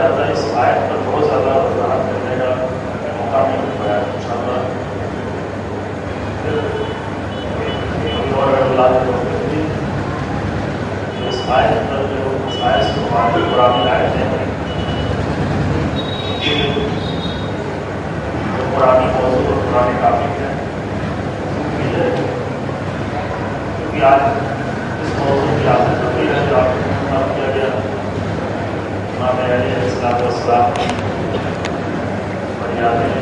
زیادہ اس آیت پر بہت زیادہ وضاحت کرنے کا موقع نہیں مل پایا انشاءاللہ اور اللہ کی اس آیت پر جو اس آیت سے مبارک قرآن آیت ہے جو قرآن موضوع اور قرآن ٹاپک ہے کیونکہ آج اس موضوع کی عادت ہوتی ہے جو آپ کو منتخب کیا گیا امام علیہ السلام پر یادیں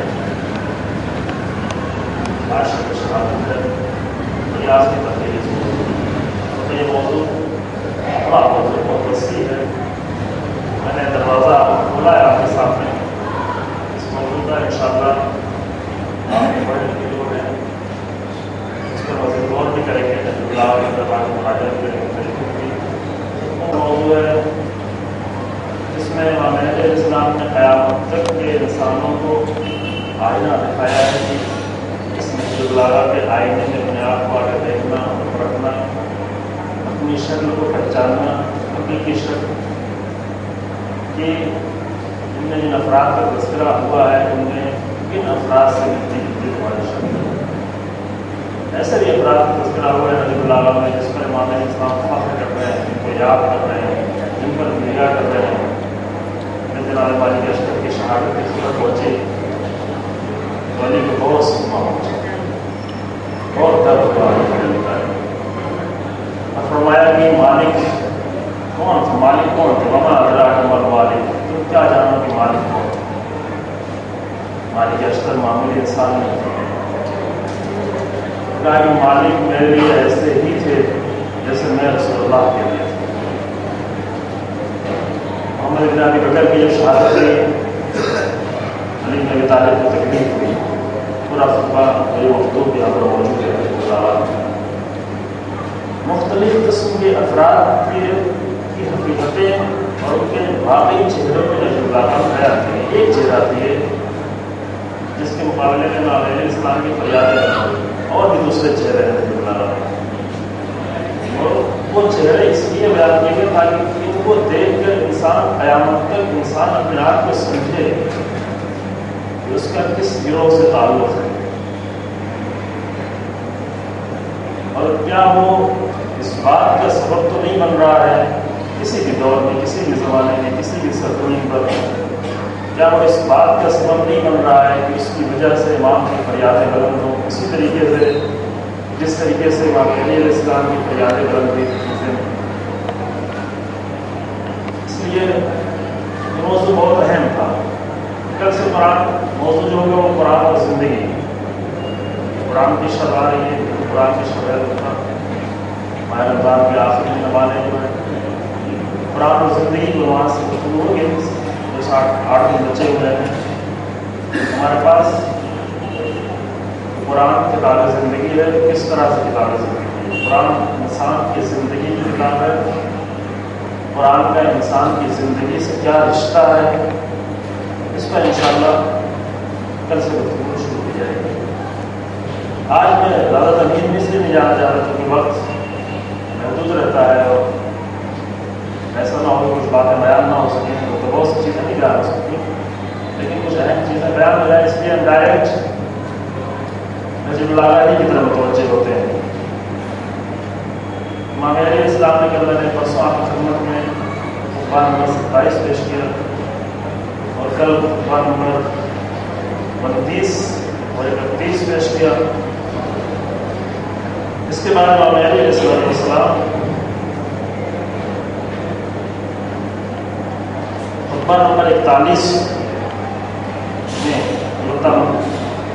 عاشق شہادت ہے اور یاد کی تبدیلی تو یہ موضوع بڑا موضوع بہت وسیع ہے میں نے دروازہ کھولا ہے آپ کے سامنے اس موضوع کا انشاءاللہ آپ کے بڑے جو ہیں اس پر مزید غور بھی کریں گے اللہ کے دربار میں مراجعت کریں گے موضوع ہے جس میں امام علیہ السلام نے قیامت تک کے انسانوں کو آئینہ دکھایا ہے کہ اس مسجد اللہ کے آئینے میں اپنے آپ کو آگے دیکھنا اور پرکھنا اپنی شکل کو پہچاننا حقیقی شکل کہ ان میں جن افراد کا تذکرہ ہوا ہے ان میں کن افراد سے ملتی جلتی ہماری شکل ایسے بھی افراد کا تذکرہ ہوا ہے نجیب اللہ میں جس پر امام علیہ السلام فخر کر رہے ہیں جن کو یاد کر رہے ہیں جن پر نگاہ کر رہے ہیں جناب والی کے اشتر کی شہادت کی خبر پہنچی والی کو بہت سکما پہنچا بہت درد ہوا اور فرمایا کہ مالک کون تھا مالک کون تھے وما ادراک مال مالک تم کیا جانو کہ مالک کون مالک اشتر معمولی انسان نہیں تھے کہا کہ مالک میرے لیے ایسے ہی تھے جیسے میں رسول اللہ کے لیے تھا محمد بن ابی بکر کی جب شہادت ہوئی علی بن ابی طالب کو تکلیف ہوئی پورا خطبہ میرے مخطوب یہاں پر موجود ہے مختلف قسم کے افراد کی حقیقتیں اور ان کے واقعی چہروں پہ جو حیات ہے ایک چہرہ تھی جس کے مقابلے میں امام علیہ السلام کی فریادیں اور بھی دوسرے چہرے ہیں اور وہ چہرے اس لیے بیان کیے گئے تاکہ ان کو دیکھ کر انسان قیامت تک انسان اپنے آپ کو سمجھے کہ اس کا کس گروہ سے تعلق ہے اور کیا وہ اس بات کا سبب تو نہیں بن رہا ہے کسی بھی دور میں کسی بھی زمانے میں کسی بھی سرزمین پر کیا وہ اس بات کا سبب نہیں بن رہا ہے کہ اس کی وجہ سے امام کی فریادیں بلند ہوں اسی طریقے سے جس طریقے سے امام علیہ السلام کی فریادیں بلند ہوئی اس لیے یہ موضوع بہت اہم تھا کل سے قرآن موضوع جو ہوگا وہ قرآن اور زندگی قرآن کی شب آ رہی ہے قرآن کی شب ہے ماہ رمضان کے آخری نمانے جو ہے قرآن اور زندگی کو وہاں سے گفتگو ہوگی جو 8 دن بچے ہوئے ہیں ہمارے پاس قرآن کتاب زندگی ہے کس طرح سے کتاب زندگی ہے قرآن انسان کی زندگی کی کتاب ہے قرآن کا انسان کی زندگی سے کیا رشتہ ہے اس پر انشاءاللہ کل سے گفتگو شروع کی جائے گی آج میں زیادہ تمہید میں اس لیے نہیں جانا چاہتا کیونکہ وقت محدود رہتا ہے اور ایسا نہ ہو کچھ باتیں بیان نہ ہو سکیں تو بہت سی چیزیں نہیں بیان ہو سکتی لیکن کچھ اہم چیزیں بیان ہو جائیں اس لیے ہم ڈائریکٹ نجیب اللہ علیہ کی طرف متوجہ ہوتے ہیں امام علیہ السلام نے کل میں نے پرسوں آپ کی خدمت میں خطبہ نمبر 27 پیش کیا اور کل خطبہ نمبر 29 اور 31 پیش کیا اس کے بعد امام علیہ السلام خطبہ نمبر 41 میں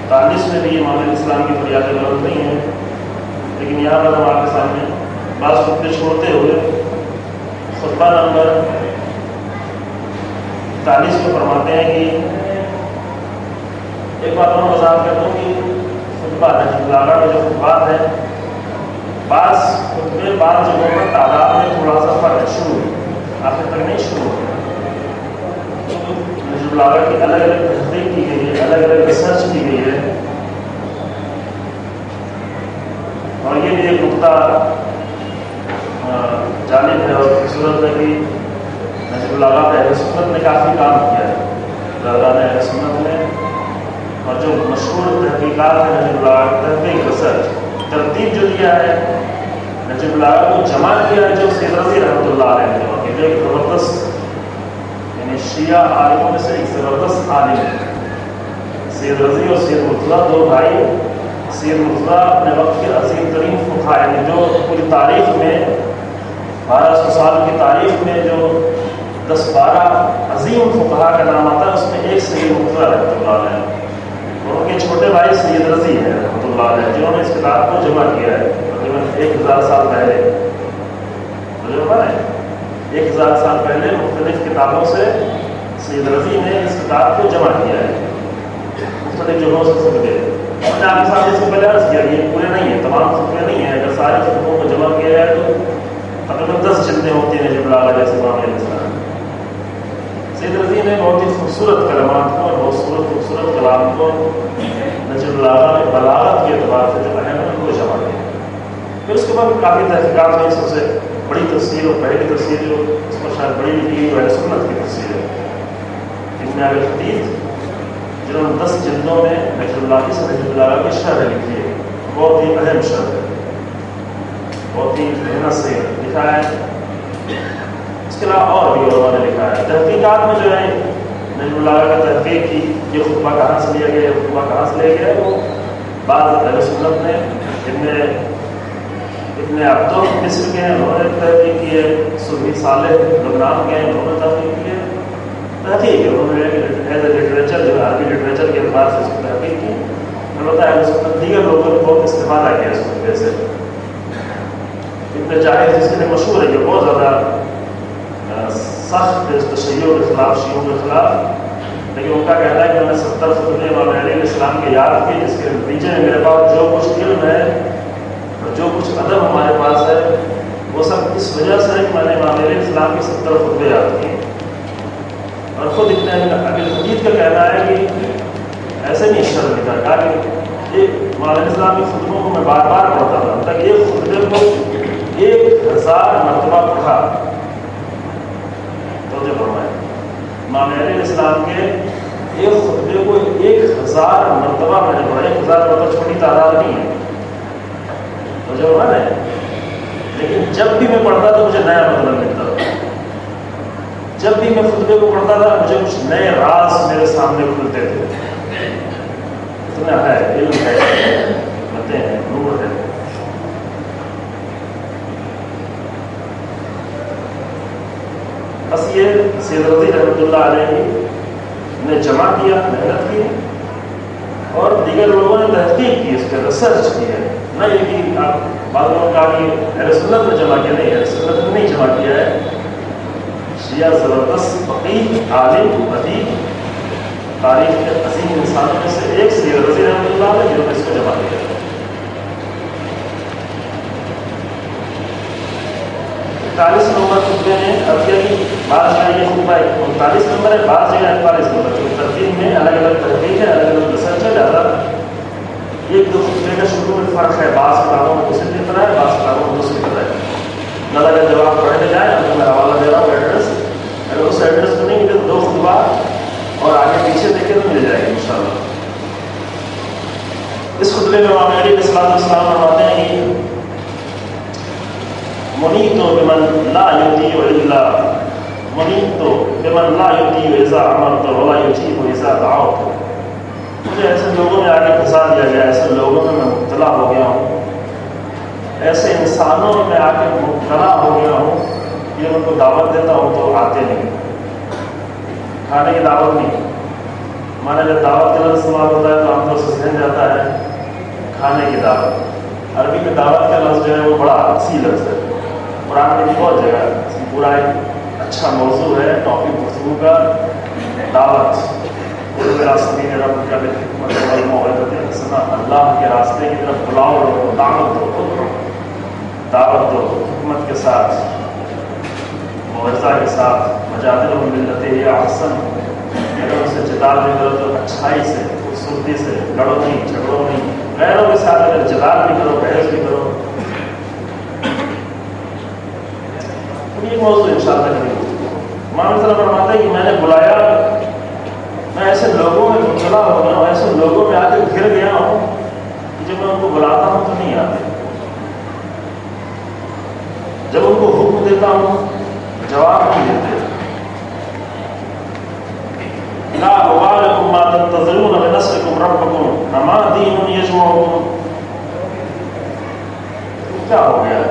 41 میں بھی امام علیہ السلام کی فریادیں بلند نہیں ہیں لیکن یہاں پر ہم آپ کے سامنے بعض خطبے چھوڑتے ہوئے خطبہ نمبر 41 میں فرماتے ہیں کہ ایک بات اور وضاحت کر دوں کہ خطبہ نجیب اللہ میں جو خطبات ہیں بعض خطبے بعض جگہوں پر تعداد میں تھوڑا سا فرق شروع آخر تک نہیں شروع ہو نجیب اللہ کی الگ الگ تحقیق کی گئی ہے الگ الگ ریسرچ کی گئی ہے اور یہ بھی ایک نقطہ جانب ہے اور خوبصورت ہے کہ نجیب الآغا اہل سنت نے کافی کام کیا ہے، دادا اہل سنت نے، اور جو مشہور تحقیقات ہیں نجیب الآغا تحقیق ریسرچ ترتیب جو دیا ہے نجیب الآغا کو جمع کیا ہے جو سید رضی رحمۃ اللہ علیہ نے جمع کیا، جو ایک زبردست یعنی شیعہ عالموں میں سے ایک زبردست عالم ہے۔ سید رضی اور سید مرتضیٰ دو بھائی، سید مرتضیٰ اپنے وقت کے عظیم ترین فقہاء یعنی جو پوری تاریخ میں 1200 سال کی تاریخ میں جو 10-12 عظیم فقہاء کا نام آتا ہے اس میں ایک سید مرتضیٰ رحمۃ اللہ علیہ، اور ان کے چھوٹے بھائی سید رضی ہیں رحمۃ اللہ علیہ، جنہوں نے اس کتاب کو جمع کیا ہے تقریباً 1000 سال پہلے، 1000 سال پہلے مختلف کتابوں سے سید رضی نے اس کتاب کو جمع کیا ہے، مختلف جگہوں سے خطبے۔ میں نے آپ کے ساتھ اس سے پہلے عرض کیا یہ پورے نہیں ہیں، تمام خطبے نہیں ہیں، اگر سارے خطبوں کو جمع کیا جائے تو تقریباً 10 جلدیں ہوتی ہیں نجیب الآغا جیسے امام علیہ السلام۔ سید رضی نے بہت ہی خوبصورت کلمات کو اور بہت خوبصورت کلام کو نجیب الآغا نے بلاغت کے اعتبار سے جو اہم ہے ان کو جمع کیا۔ پھر اس کے بعد کافی تحقیقات ہوئی، سب سے بڑی تفسیر اور پہلی تفسیر جو اس پر شاید بڑی لکھی وہ اہل سنت کی تفسیر ہے، ابن ابی الحدیث، جنہوں نے 10 جلدوں میں نجیب الآغا کی شرح لکھی ہے، بہت ہی اہم شرح ہے، بہت ہی محنت سے لکھا ہے۔ اس کے علاوہ اور بھی علماء نے لکھا ہے۔ تحقیقات میں جو ہے نجیب الآغا کا تحقیق کی یہ خطبہ کہاں سے لیا گیا، یہ خطبہ کہاں سے لیا گیا، وہ بعض اہل سنت نے ابن عبدو مصر کے ہیں انہوں نے تحقیق کی ہے، صوفی صالح لبنان کے ہیں انہوں نے تحقیق کی ہے، تحقیق ہے انہوں نے ایز اے لٹریچر جو عربی لٹریچر کے اعتبار سے اس کو تحقیق کی۔ البتہ اہل سنت دیگر لوگوں نے بہت استفادہ کیا اس خطبے سے۔ ابن جاہز جس کے لیے مشہور ہے، یہ بہت زیادہ سخت تشیع کے خلاف، شیعوں کے خلاف، لیکن ان کا کہنا ہے کہ میں نے 70 خطبے امام علیہ السلام کے یاد کیے، جس کے نتیجے میں میرے پاس جو کچھ علم ہے اور جو کچھ ادب ہمارے پاس ہے وہ سب اس وجہ سے ہے کہ میں نے امام علیہ السلام کے 70 خطبے یاد کیے۔ اور خود ابن ابی الحدیث کا کہنا ہے کہ ایسے نہیں شرح لکھا، کہا کہ امام علیہ السلام کے خطبوں کو میں بار بار پڑھتا تھا، تک ایک خطبے کو 1000 مرتبہ پڑھا۔ تو جو فرمائے امام علیہ السلام کے ایک خطبے کو 1000 مرتبہ میں نے پڑھا، 1000 مرتبہ چھوٹی تعداد نہیں ہے، تو جو ہے لیکن جب بھی میں پڑھتا تو مجھے نیا مطلب ملتا تھا، جب بھی میں خطبے کو پڑھتا تھا مجھے کچھ نئے راز میرے سامنے کھلتے تھے۔ اتنا ہے علم ہے، باتیں ہیں، نور ہے۔ بس یہ سید رضی رحمۃ اللہ علیہ نے جمع کیا، محنت کی، اور دیگر لوگوں نے تحقیق کی، اس پہ ریسرچ کی ہے، نہ یہ کہ آپ بعض لوگوں نے کہا کہ اہل سنت نے جمع کیا، نہیں، اہل سنت نے نہیں جمع کیا ہے، شیعہ زبردست فقیہ عالم ادیب تاریخ کے عظیم انسانوں میں سے ایک سید رضی رحمۃ اللہ علیہ جنہوں نے اس کو جمع کیا۔ 41 نمبر خطبے میں عربیہ کی بعض جگہ یہ خطبہ 39 نمبر ہے، بعض جگہ 41 نمبر، کیونکہ ترتیب میں الگ الگ تحقیق ہے، الگ الگ ریسرچ ہے، لہٰذا ایک دو خطبے کا شروع میں فرق ہے، بعض کتابوں میں دوسری کی طرح ہے، بعض کتابوں میں دوسری طرح ہے۔ لہٰذا اگر جب آپ پڑھنے جائیں، اگر میں حوالہ دے رہا ہوں ایڈریس، اگر اس ایڈریس کو نہیں ملے تو 2 خطبہ اور آگے پیچھے دیکھیں تو مل جائے گی انشاءاللہ۔ اس خطبے میں امام علیہ السلام فرماتے ہیں کہ منیت بمن لا یطیع الا منیت بمن لا یطیع اذا امرت ولا یجیب اذا دعوت۔ مجھے ایسے لوگوں میں آگے پھنسا دیا گیا، ایسے لوگوں میں مبتلا ہو گیا ہوں، ایسے انسانوں میں آ کے مبتلا ہو گیا ہوں کہ ان کو دعوت دیتا ہوں تو آتے نہیں، کھانے کی دعوت نہیں۔ ہمارے جب دعوت کا لفظ استعمال ہوتا ہے تو عام طور سے ذہن جاتا ہے کھانے کی دعوت۔ عربی میں دعوت کا لفظ جو ہے وہ بڑا وسیع لفظ ہے، قرآن میں بھی بہت جگہ ہے، اس میں پورا ایک اچھا موضوع ہے ٹاپک گفتگو کا، دعوت۔ اللہ کے راستے کی طرف بلاؤ، دعوت دو، دعوت دو حکمت کے ساتھ، موعظہ کے ساتھ، مجادلہم باللتی ہی احسن، اگر ان سے جدال بھی کرو تو اچھائی سے، خوبصورتی سے، لڑو نہیں، جھگڑو نہیں، غیروں کے ساتھ اگر جدال بھی کرو، بحث بھی کرو۔ یہ موضوع انشاءاللہ کریں گے، امام صاحب فرماتا ہے کہ میں نے بلایا، میں ایسے لوگوں میں مبتلا ہو گیا ہوں، ایسے لوگوں میں آ کے گھر گیا ہوں کہ جب میں ان کو بلاتا ہوں تو نہیں آتے، جب ان کو حکم دیتا ہوں جواب نہیں دیتے۔ لا أبالكم ما تنتظرون بنصركم ربكم أما دين يجمعكم۔ کیا ہو گیا؟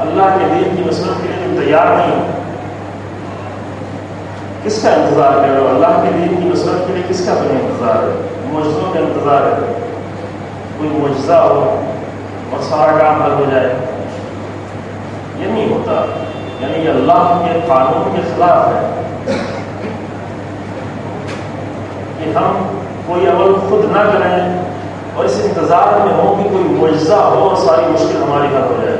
اللہ کے دین کی نصرت کے لیے تم تیار نہیں، کس کا انتظار کر رہے ہو؟ اللہ کے دین کی نصرت کے لیے کس کا تمہیں انتظار ہے؟ معجزوں کا انتظار ہے، کوئی معجزہ ہو اور سارا کام حل ہو جائے، یہ نہیں ہوتا، یعنی یہ اللہ کے قانون کے خلاف ہے کہ ہم کوئی عمل خود نہ کریں اور اس انتظار میں ہو کہ کوئی معجزہ ہو اور ساری مشکل ہماری حل ہو جائے۔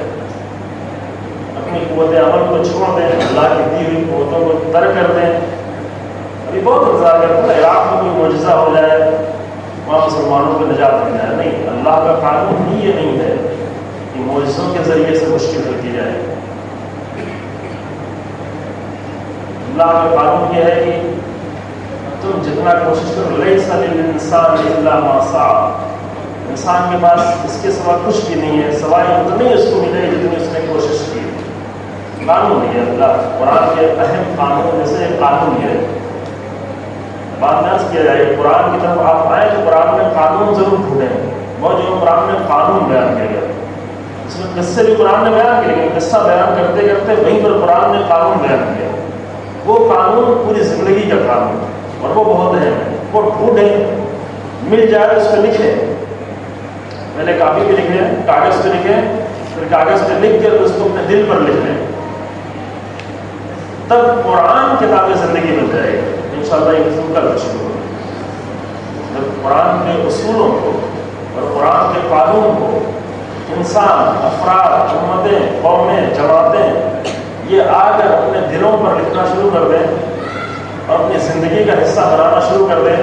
اپنی قوت عمل کو چھوڑ دیں، اللہ کی دی ہوئی قوتوں کو ترک کر دیں۔ ابھی بہت انتظار کرتے ہیں عراق میں کوئی معجزہ ہو جائے، وہاں مسلمانوں کو نجات مل جائے۔ نہیں، اللہ کا قانون ہی یہ نہیں ہے کہ معجزوں کے ذریعے سے مشکل حل کی جائے۔ اللہ کا قانون یہ ہے کہ تم جتنا کوشش کرو، لیس للانسان الا ما سعى، انسان کے پاس اس کے سوا کچھ بھی نہیں ہے سوائے اتنی اس کو ملے جتنی اس نے کوشش کی۔ قانون ہے اللہ، قرآن کے اہم قانون میں سے قانون ہے۔ بات نہ کیا جائے قرآن کی طرف آپ آئیں تو قرآن میں قانون ضرور ڈھونڈیں، وہ جو قرآن میں قانون بیان کیا گیا، اس میں قصے بھی قرآن نے بیان کیا، لیکن قصہ بیان کرتے کرتے وہیں پر قرآن نے قانون بیان کیا۔ وہ قانون پوری زندگی کا قانون، اور وہ بہت اہم ہے، وہ ڈھونڈیں، مل جائے اس کو لکھیں، پہلے کاپی پہ لکھیں، کاغذ پہ لکھیں، پھر کاغذ پہ لکھ کر اس کو اپنے دل پر لکھ لیں، تب قرآن کتاب زندگی بن جائے گی۔ انشاءاللہ یہ قسم کا شروع ہوگا جب قرآن کے اصولوں کو اور قرآن کے قانون کو انسان، افراد، امتیں، قومیں، جماعتیں یہ آ کر اپنے دلوں پر لکھنا شروع کر دیں اور اپنی زندگی کا حصہ بنانا شروع کر دیں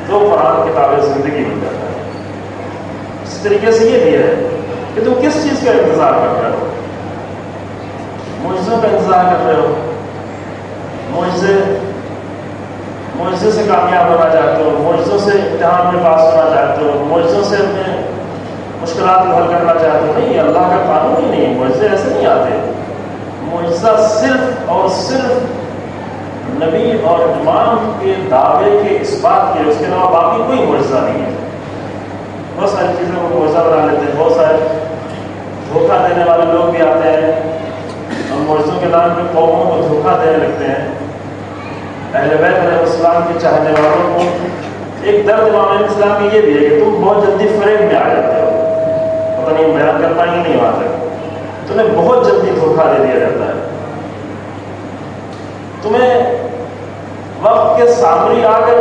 تو قرآن کتاب زندگی بن جاتا ہے۔ اس طریقے سے یہ بھی ہے کہ تم کس چیز کا انتظار کر رہے ہو؟ معجزوں کا انتظار کر رہے ہو، معجزے سے کامیاب ہونا چاہتے ہو، معجزوں سے امتحان میں پاس ہونا چاہتے ہو، معجزوں سے اپنے مشکلات کو حل کرنا چاہتے ہو۔ نہیں، اللہ کا قانون ہی نہیں ہے، معجزے ایسے نہیں آتے۔ معجزہ صرف اور صرف نبی اور امام کے دعوے کے اس بات کے، اس کے علاوہ باقی کوئی معجزہ نہیں ہے۔ بہت ساری چیزوں کو معجزہ بنا لیتے ہیں، بہت سارے دھوکہ دینے والے لوگ بھی آتے ہیں اور معجزوں کے نام پہ قوموں کو دھوکہ دینے لگتے ہیں۔ اہل بیت علیہ السلام کے چاہنے والوں کو ایک درد امام علیہ السلام کی یہ بھی ہے کہ تم بہت جلدی فریب میں آ جاتے ہو، پتہ نہیں بیان کر پائیں گے نہیں وہاں تک، تمہیں بہت جلدی دھوکہ دے دیا جاتا ہے، تمہیں وقت کے سامری آ کر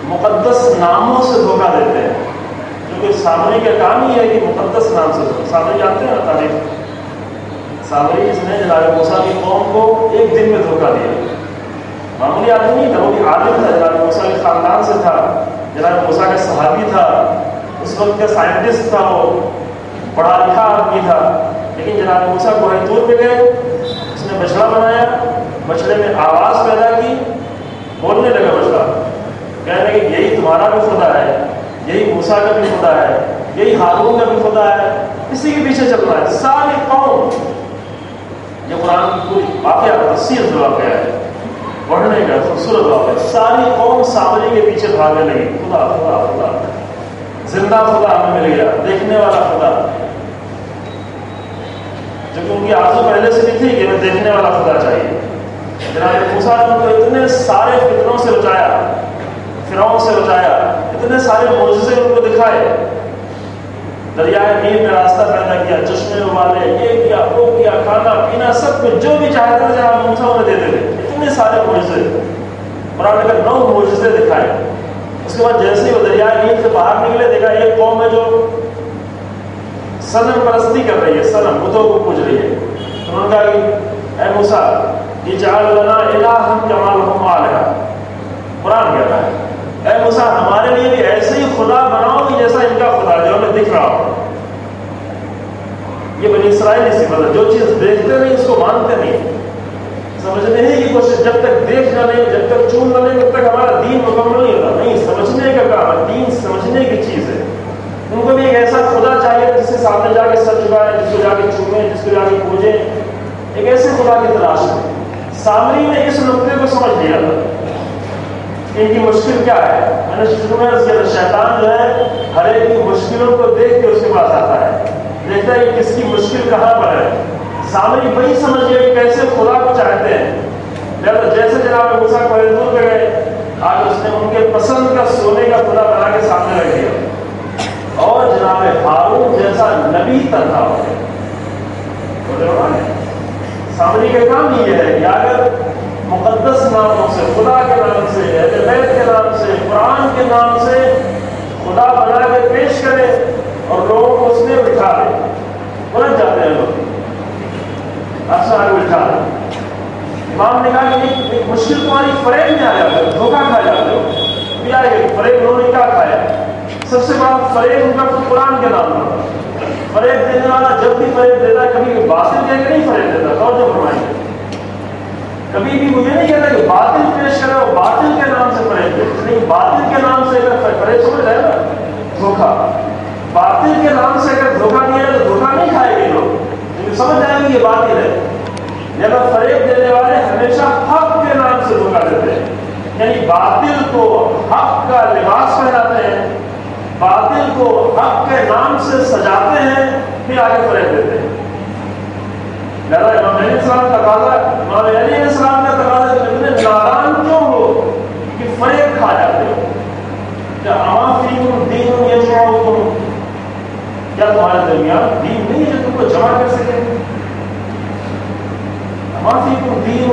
مقدس ناموں سے دھوکہ دیتے ہیں، کیونکہ سامری کا کام ہی ہے کہ مقدس نام سے سامری جانتے ہیں نا تاریخ، سامری جس نے جناب موسیٰ کی قوم کو ایک دن میں دھوکہ دیا، معمولی آدمی نہیں تھا، وہ بھی عالم تھا، جناب موسیٰ کے خاندان سے تھا، جناب موسیٰ کا صحابی تھا، اس وقت کا سائنٹسٹ تھا، وہ پڑھا لکھا آدمی تھا، لیکن جناب موسیٰ کوہ طور پہ گئے، اس نے بچڑا بنایا، بچڑے میں آواز پیدا کی، بولنے لگا بچڑا، کہنے کہ یہی تمہارا بھی خدا ہے، یہی موسیٰ کا بھی خدا ہے، یہی ہارون کا بھی خدا ہے، اسی کے پیچھے چل رہا ہے ساری قوم۔ یہ قرآن کی پوری واقعہ تفصیل جو واقعہ ہے، پڑھنے کا خوبصورت واقعہ، ساری قوم سامری کے پیچھے بھاگنے لگی، خدا خدا خدا، زندہ خدا ہمیں مل گیا، دیکھنے والا خدا، جو کہ ان کی آرزو پہلے سے بھی تھی کہ ہمیں دیکھنے والا خدا چاہیے۔ جناب موسیٰ نے ان کو اتنے سارے فتنوں سے بچایا، فرعون سے بچایا، اتنے سارے معجزے ان کو دکھائے، دریائے نیل میں راستہ پیدا کیا، چشمے ابالے، یہ کیا وہ کیا، کھانا پینا سب کچھ جو بھی چاہتے تھے جناب موسیٰ انہیں دیتے تھے، اتنے سارے معجزے، قرآن نے 9 معجزے دکھائے۔ اس کے بعد جیسے ہی وہ دریائے نیل سے باہر نکلے، دیکھا ایک قوم ہے جو صنم پرستی کر رہی ہے، صنم بتوں کو پوج رہی ہے، تو انہوں نے کہا کہ اے موسیٰ اجعل لنا الہا کما لہم آلہہ، قرآن کہتا ہے اے موسیٰ ہمارے لیے بھی ایسے ہی خدا بناؤ کہ جیسا ان کا خدا جو ہمیں دکھ رہا ہو۔ یہ بنی اسرائیل کی صفت ہے، جو چیز دیکھتے نہیں اس کو مانتے نہیں، سمجھنے کی کوشش، جب تک دیکھ نہ لیں، جب تک چون نہ لیں، تب تک ہمارا دین مکمل نہیں ہوتا. نہیں، سمجھنے کا کام ہے، دین سمجھنے کی چیز ہے. ان کو بھی ایک ایسا خدا چاہیے جس کے سامنے جا کے سر جھکائے، جس کو جا کے چومیں، جس کو جا کے پوجیں. ایک ایسے خدا کی تلاش ہے. سامری نے اس نقطے کو سمجھ لیا تھا کہ ان کی مشکل کیا ہے. میں نے شروع میں عرض کیا تھا، شیطان جو ہے ہر ایک کی مشکلوں کو دیکھ کے اس کے پاس آتا ہے، دیکھتا ہے کہ کس کی مشکل کہاں پر ہے. سامری وہی سمجھ گیا کہ کیسے خدا کو چاہتے ہیں. جیسے جناب موسیٰ کوہ طور پہ گئے، آج اس نے ان کے پسند کا سونے کا خدا بنا کے سامنے رکھ دیا، اور جناب ہارون جیسا نبی تنہا ہو گیا. سامری کا کام یہ ہے کہ اگر مقدس ناموں سے، خدا کے نام سے، اہل بیت کے نام سے، قرآن کے نام سے خدا بنا کے پیش کرے اور لوگوں کو اس میں بٹھا دے. بلند جاتے ہیں لوگ، اکثر آگے بٹھا دے. امام نے کہا کہ ایک مشکل تمہاری فریب میں آ جاتے ہو، دھوکہ کھا جاتے ہو. کیا ہے فریب؟ انہوں نے کیا کھایا؟ سب سے بڑا فریب ان کا قرآن کے نام پر. فریب دینے والا جب بھی فریب دیتا ہے، کبھی باطل کہہ کے نہیں فریب دیتا. توجہ فرمائیے، کبھی بھی مجھے نہیں کہتا کہ باطل پیش کرے اور باطل کے نام سے فریب دے. نہیں، باطل کے نام سے اگر فریب سمجھ رہے نا، دھوکہ. باطل کے نام سے اگر دھوکہ دیا تو دھوکہ نہیں کھائے گے لوگ، کیونکہ سمجھ جائیں گے یہ باطل ہے. لیکن فریب دینے والے ہمیشہ حق کے نام سے دھوکہ دیتے ہیں، یعنی باطل کو حق کا لباس پہناتے ہیں، باطل کو حق کے نام سے سجاتے ہیں، پھر آگے فریب دیتے ہیں. لہٰذا امام علیہ السلام کا تقاضا اتنے نادان کیوں ہو کہ فریب کھا جاتے ہو. کیا اما فیکم دین یجمعکم، کیا تمہارے درمیان دین نہیں ہے جو تم کو جمع کر سکے؟ اما فیکم دین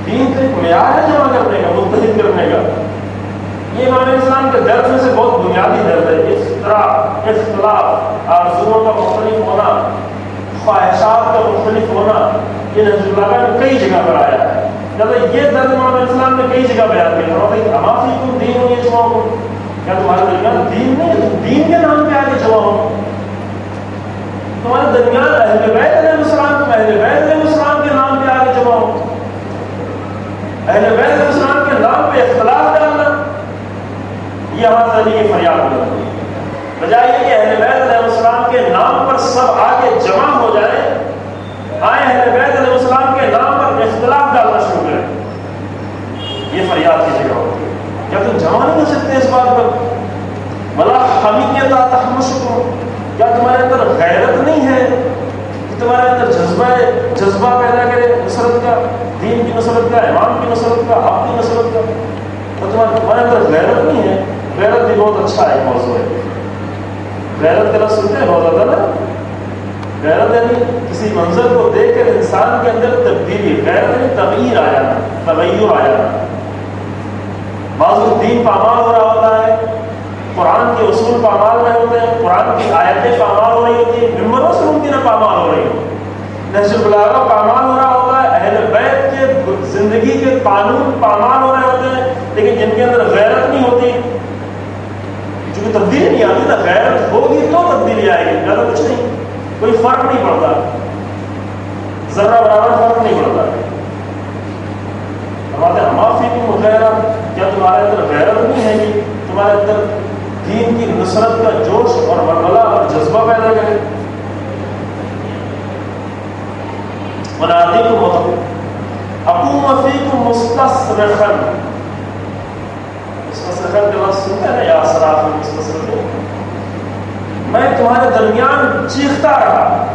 تو ایک معیار ہے جمع کرنے کا، متحد کرنے کا. یہ امام علیہ السلام کے درد میں سے بہت بنیادی درد ہے. اس طرح اختلاف، آرزوؤں کا مختلف ہونا، خواہشات کا مختلف ہونا، یہ نہج البلاغہ میں کئی جگہ پر آیا ہے. جب یہ درد امام علیہ السلام نے کئی جگہ بیان کیا، اما فیکم دین یجمعکم، کیا تمہارے درمیان دین نہیں ہے؟ تم دین کے نام پہ آگے جمع ہو. تمہارے درمیان اہل بیت علیہ السلام، تم اہل بیت علیہ السلام کے نام پہ آگے جمع ہو. اہل بیت علیہ السلام کے نام پہ اختلاف ڈالنا، یہ ہمارے ذریعے فریاد ہوگی. بجائے کہ اہل بیت علیہ السلام کے نام پر سب آگے جمع ہو جائیں، آئے اہل بیت علیہ السلام کے نام پر اختلاف ڈالنا شروع کریں. یہ فریاد کی جگہ ہوتی ہے. کیا تم جمع نہیں ہو سکتے اس بات پر؟ بلا حمیت تحمشکم، کیا تمہارے اندر غیرت نہیں ہے کہ تمہارے اندر جذبہ پیدا کرے نصرت کا، دین کی نصرت کا، امام کی نصرت کا، حق کی نصرت کا؟ تو تمہارے اندر غیرت نہیں ہے. غیرت بھی بہت اچھا ایک موضوع ہے. غیرت کا لفظ سنتے ہیں بہت زیادہ نا. غیرت یعنی کسی منظر کو دیکھ کر انسان کے اندر تبدیلی. غیرت یعنی تغیر آ جانا، تغیر آ جانا. بعض دین پامال ہو رہا ہوتا ہے، قرآن کے اصول پامال میں ہوتے ہیں، قرآن کی آیتیں پامال ہو رہی ہوتی ہیں، ممبروں سے ممکن ہے پامال ہو رہی ہو، نہج البلاغہ پامال ہو رہا ہوتا ہے، اہل بیت کے زندگی کے قانون پامال ہو رہے ہوتے ہیں، لیکن جن کے اندر غیرت نہیں ہوتی، چونکہ تبدیلی نہیں آتی نا. غیرت ہوگی تو تبدیلی آئے گی، زیادہ کچھ نہیں، کوئی فرق نہیں پڑتا، ذرہ برابر فرق نہیں پڑتا. ہمارے معافی کی غیرت، کیا تمہارے اندر غیرت نہیں ہے کہ تمہارے اندر دین کی نصرت کا جوش اور ولولہ اور جذبہ پیدا کرے؟ ونادیکم اقوم فیکم مستصرخا، مستصرخا کے لفظ سنتے ہیں یا اسراف مستصرخا، میں تمہارے درمیان چیختا رہا.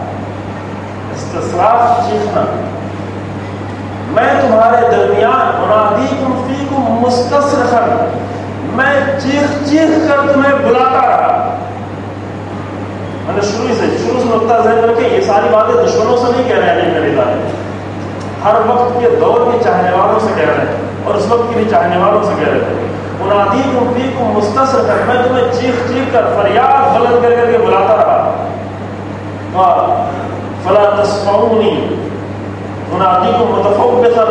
استصراف چیخنا. میں تمہارے درمیان منادیکم فیکم مستصرخا، میں چیخ کر تمہیں بلاتا رہا. میں نے شروع سے نقطہ ذہن رکھے، یہ ساری باتیں دشمنوں سے نہیں کہہ رہے ہیں میرے بارے میں، ہر وقت کے دور کے چاہنے والوں سے کہہ رہے ہیں اور اس وقت کے بھی چاہنے والوں سے کہہ رہے ہیں. منادیکم فیکم مستصرخا، میں تمہیں چیخ کر فریاد بلند کر کے بلاتا رہا. فلا تسمعونی، منادیکم متفوقا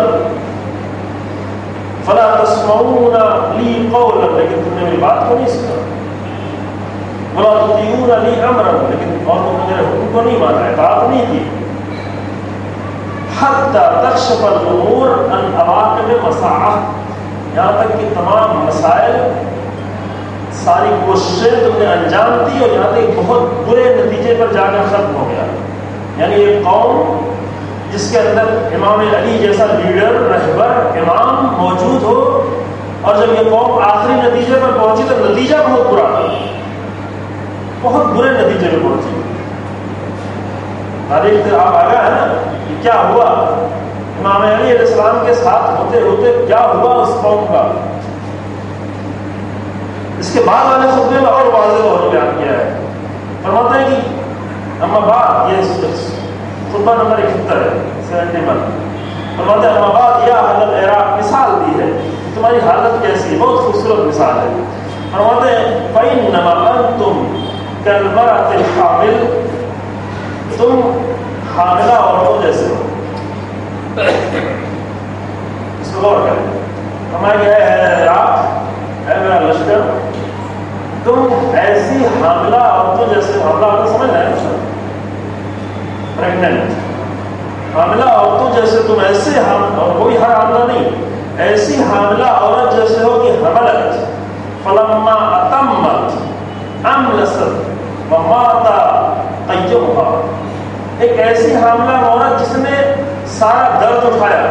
فلا تسمعون لی قولا، لیکن تم نے میری بات کو نہیں سنا. ولا تطیعون لی امرا، لیکن اور تم نے میرے حکم کو نہیں مانا، اطاعت نہیں کی. حتی تکشف الامور عن عواقب مساعہ، یہاں تک کہ تمام مسائل ساری کوششیں تم نے انجام دی اور یہاں تک بہت برے نتیجے پر جا کر ختم ہو گیا. یعنی ایک قوم جس کے اندر امام علی جیسا لیڈر، رہبر، امام موجود ہو، اور جب یہ قوم آخری نتیجے پر پہنچی تو نتیجہ بہت برا تھا، بہت برے نتیجے پہ پہنچی. تاریخ سے آپ آگاہ ہے نا کہ کیا ہوا امام علی علیہ السلام کے ساتھ ہوتے ہوتے کیا ہوا اس قوم کا. اس کے بعد والے خطبے میں اور واضح طور پر بیان کیا ہے. فرماتے ہیں کہ اما بعد، یہ خطبہ نمبر 71 ہے 71. فرماتے ہیں اما بعد یا اہل العراق، مثال دی ہے تمہاری حالت کیسی ہے، بہت خوبصورت مثال ہے. فرماتے ہیں فإنما أنتم كالمرأة الحامل، تم حاملہ عورتوں جیسے ہو. اس کو غور کریں. ہمارے یہ ہے عراق، اے میرا لشکر، تم ایسی حاملہ عورتوں جیسے، حاملہ عورتیں سمجھ رہے ہیں، پریگننٹ حاملہ عورتوں جیسے تم ایسے اور کوئی ہر حاملہ نہیں، ایسی حاملہ عورت جیسے ہو کہ حملت فلما اتمت املست ومات قیمها، ایک ایسی حاملہ عورت جس نے سارا درد اٹھایا،